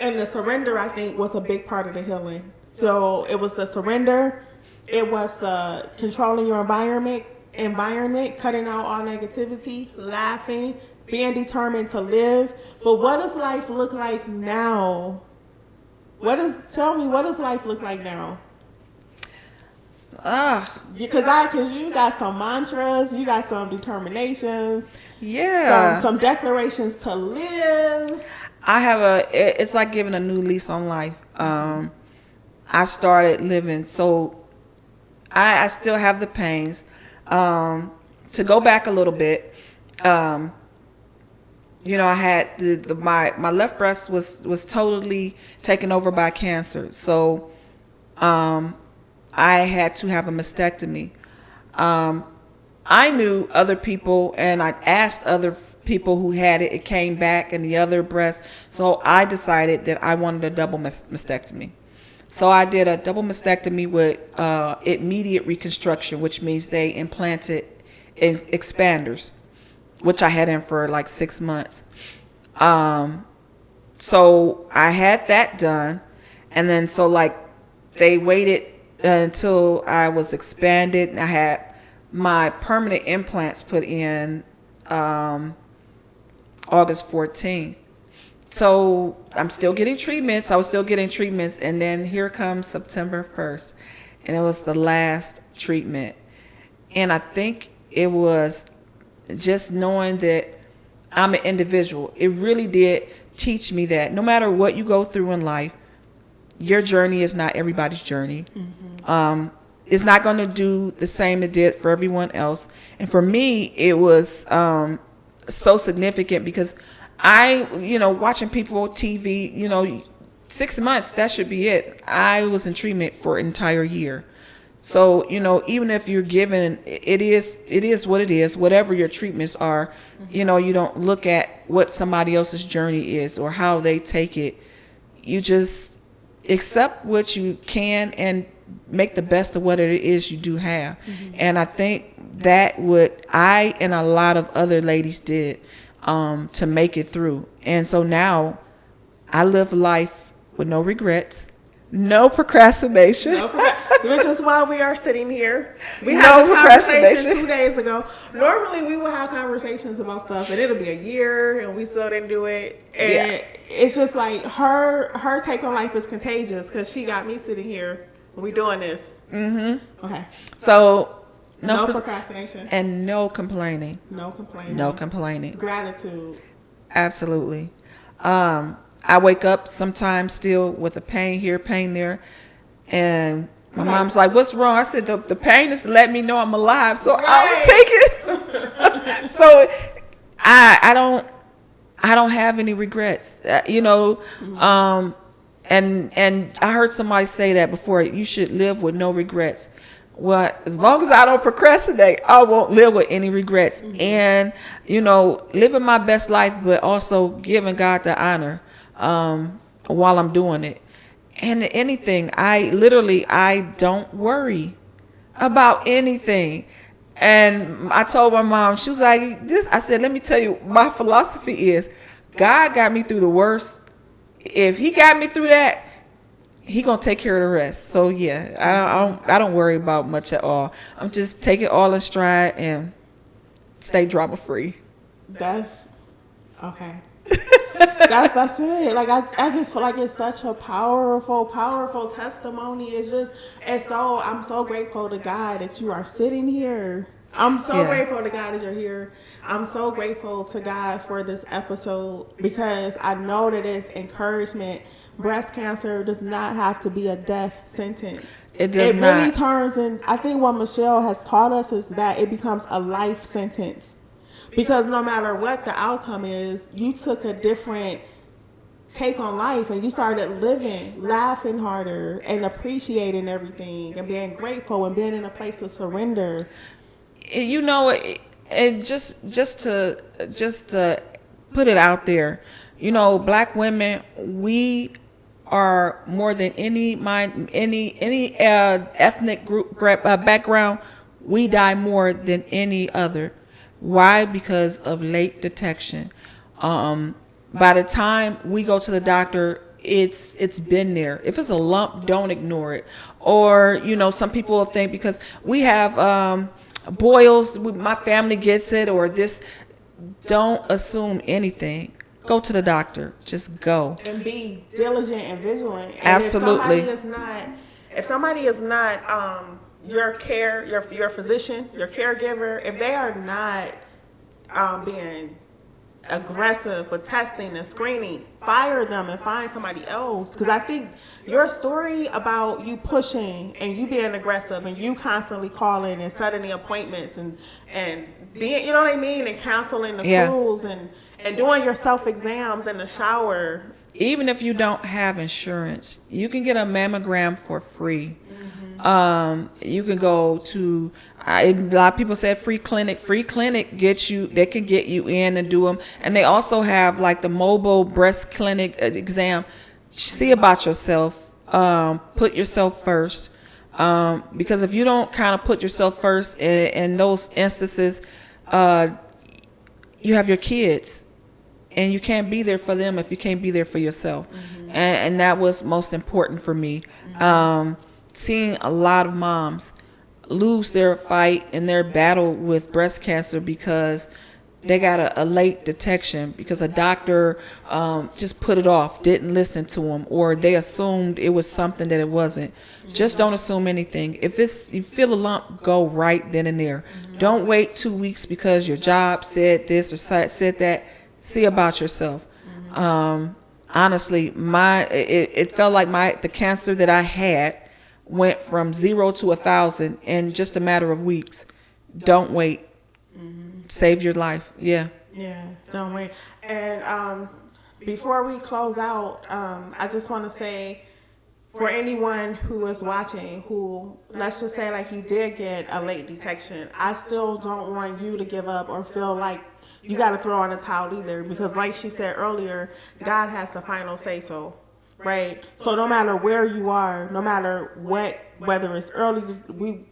And the surrender, I think, was a big part of the healing. So it was the surrender. It was the controlling your environment, cutting out all negativity, laughing, being determined to live. But what does life look like now? Tell me, what does life look like now? Because you got some mantras, you got some determinations, some declarations to live. It's like giving a new lease on life. I started living, so I still have the pains. To go back a little bit, you know, I had my left breast was totally taken over by cancer. So, I had to have a mastectomy. I knew other people, and I asked other people who had it. It came back in the other breast. So I decided that I wanted a double mastectomy. So I did a double mastectomy with immediate reconstruction, which means they implanted expanders, which I had in for like 6 months. So I had that done, and then so like they waited until I was expanded, and I had my permanent implants put in August 14th. So I'm still getting treatments. I was still getting treatments, and then here comes September 1st, and it was the last treatment. And I think it was just knowing that I'm an individual. It really did teach me that no matter what you go through in life, your journey is not everybody's journey. It's not going to do the same it did for everyone else. And for me, it was so significant because watching people on TV, 6 months, that should be it. I was in treatment for an entire year. So, even if you're given, it is what it is, whatever your treatments are, you don't look at what somebody else's journey is or how they take it. You just accept what you can and make the best of what it is you do have. And I think that what I and a lot of other ladies did to make it through. And so now I live life with no regrets, no procrastination. Which is why we are sitting here. We had this conversation 2 days ago. Normally we will have conversations about stuff and it'll be a year and we still didn't do it. And it's just like her take on life is contagious because she got me sitting here and we doing this. Mm-hmm. Okay. So No procrastination. And no complaining. No complaining. No complaining. Gratitude. Absolutely. I wake up sometimes still with a pain here, pain there, and my mom's like, "What's wrong?" I said, "The pain is to let me know I'm alive, so I'll take it." So I don't have any regrets, and I heard somebody say that before. You should live with no regrets. Well, as long as I don't procrastinate, I won't live with any regrets. And, living my best life, but also giving God the honor while I'm doing it. And anything, I don't worry about anything. And I told my mom, she was like, I said, let me tell you, my philosophy is God got me through the worst. If he got me through that, he gonna take care of the rest. So yeah, I don't worry about much at all. I'm just take it all in stride and stay drama free. That's okay. that's it. Like I just feel like it's such a powerful testimony. I'm so grateful to God that you are sitting here. I'm so grateful to God that you're here. I'm so grateful to God for this episode because I know that it's encouragement. Breast cancer does not have to be a death sentence. It does not. It really turns in. I think what Michelle has taught us is that it becomes a life sentence. Because no matter what the outcome is, you took a different take on life and you started living, laughing harder and appreciating everything and being grateful and being in a place of surrender. And just to put it out there, Black women, we are more than any ethnic group background. We die more than any other. Why? Because of late detection. By the time we go to the doctor, it's been there. If it's a lump, don't ignore it. Or some people will think because we have boils, my family gets it, or this. Don't assume anything. Go to the doctor. Just go. And be diligent and vigilant. And absolutely. If somebody is not your physician, your caregiver, if they are not being aggressive with testing and screening, fire them and find somebody else. Because I think your story about you pushing and you being aggressive and you constantly calling and setting the appointments and being, you know what I mean, and counseling the crews and doing your self-exams in the shower. Even if you don't have insurance, you can get a mammogram for free. You can go to a lot of people said free clinic gets you, they can get you in and do them. And they also have like the mobile breast clinic exam. See about yourself. Put yourself first. Because if you don't kind of put yourself first in those instances, you have your kids and you can't be there for them if you can't be there for yourself. And that was most important for me. Seeing a lot of moms lose their fight and their battle with breast cancer because they got a late detection because a doctor just put it off, didn't listen to them, or they assumed it was something that it wasn't. Just don't assume anything. If you feel a lump, go right then and there. Don't wait 2 weeks because your job said this or said that. See about yourself. Honestly, it felt like the cancer that I had went from 0 to 1,000 in just a matter of weeks. Don't wait. Save your life. Yeah, don't wait. And before we close out, I just want to say, for anyone who is watching, who, let's just say like you did get a late detection, I still don't want you to give up or feel like you got to throw in a towel either, because like she said earlier, God has the final say so. Right. So no matter where you are, no matter whether it's early, we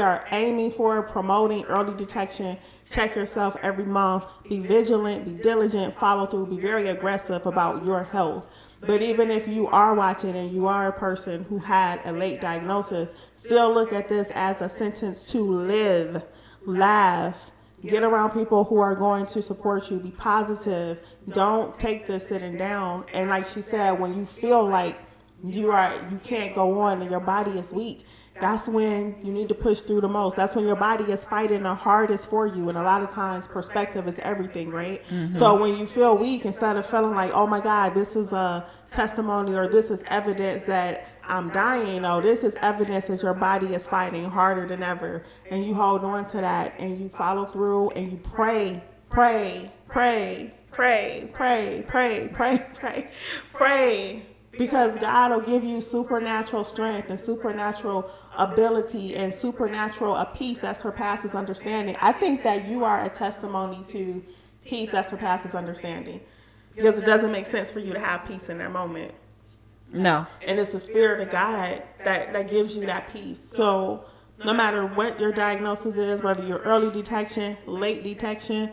are aiming for promoting early detection. Check yourself every month. Be vigilant, be diligent, follow through, be very aggressive about your health. But even if you are watching and you are a person who had a late diagnosis, still look at this as a sentence to live, laugh, get around people who are going to support you. Be positive. Don't take this sitting down. And like she said, when you feel like you can't go on and your body is weak, that's when you need to push through the most. That's when your body is fighting the hardest for you. And a lot of times perspective is everything, right? So when you feel weak, instead of feeling like, oh my God, this is a testimony or this is evidence that I'm dying, no, this is evidence that your body is fighting harder than ever. And you hold on to that and you follow through and you pray, pray, pray, pray, pray, pray, pray, pray, pray. Because God will give you supernatural strength and supernatural ability and supernatural a peace that surpasses understanding. I think that you are a testimony to peace that surpasses understanding. Because it doesn't make sense for you to have peace in that moment. No. And it's the Spirit of God that gives you that peace. So no matter what your diagnosis is, whether you're early detection, late detection,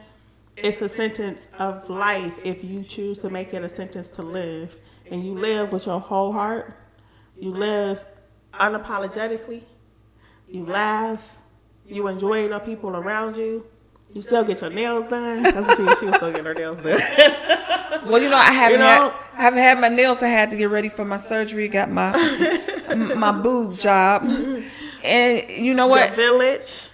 it's a sentence of life if you choose to make it a sentence to live. And you live with your whole heart. You live unapologetically. You laugh. You enjoy the people around you. You still get your nails done. That's what she was still getting her nails done. Well, I haven't had my nails. I had to get ready for my surgery. Got my boob job. And you know what? The village.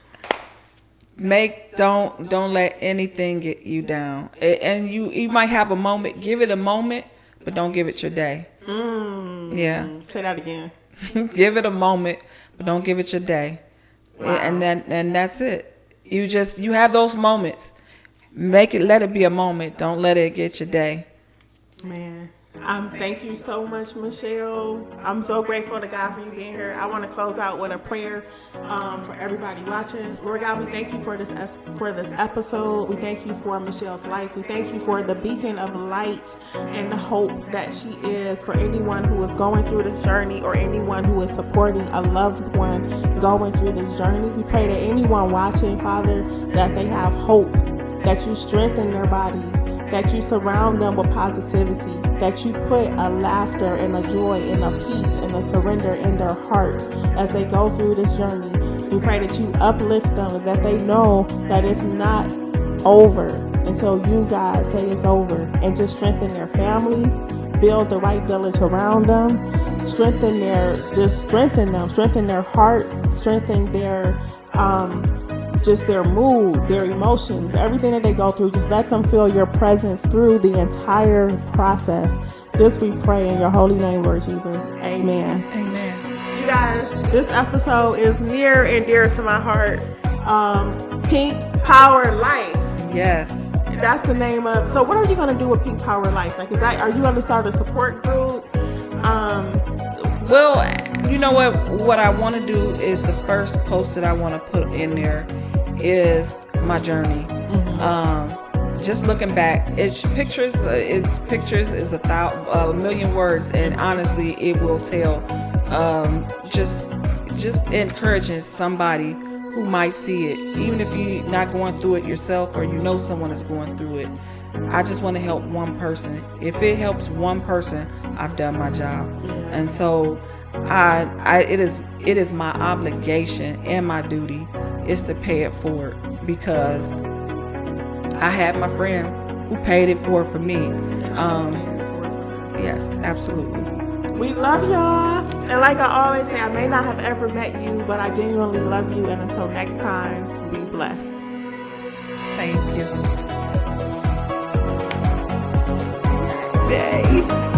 Don't let anything get you down. And you might have a moment. Give it a moment. But don't give it your day. Yeah. Say that again. Give it a moment, but don't give it your day. Wow. And that's it. You have those moments. Let it be a moment. Don't let it get your day. Man. Thank you so much, Michelle. I'm so grateful to God for you being here. I want to close out with a prayer for everybody watching. Lord God, we thank you for this episode. We thank you for Michelle's life. We thank you for the beacon of light and the hope that she is for anyone who is going through this journey or anyone who is supporting a loved one going through this journey. We pray that anyone watching, Father, that they have hope, that you strengthen their bodies, that you surround them with positivity, that you put a laughter and a joy and a peace and a surrender in their hearts as they go through this journey. We pray that you uplift them, that they know that it's not over until you, God, say it's over. And just strengthen their families, build the right village around them, strengthen their hearts, strengthen their just their mood, their emotions, everything that they go through. Just let them feel your presence through the entire process. This we pray in your holy name, Lord Jesus. Amen. Amen. You guys, this episode is near and dear to my heart. Pink Power Life. Yes. That's the name of. So what are you going to do with Pink Power Life? Like, are you going to start a support group? Well, you know what I want to do is the first post that I want to put in there is my journey. Just looking back, it's pictures is a million words, and honestly it will tell. Just encouraging somebody who might see it, even if you're not going through it yourself or you know someone is going through it. I just want to help one person. If it helps one person, I've done my job. And so it is my obligation and my duty is to pay it forward, because I had my friend who paid it forward for me. Yes, absolutely. We love y'all. And like I always say, I may not have ever met you, but I genuinely love you. And until next time, be blessed. Thank you. Yay.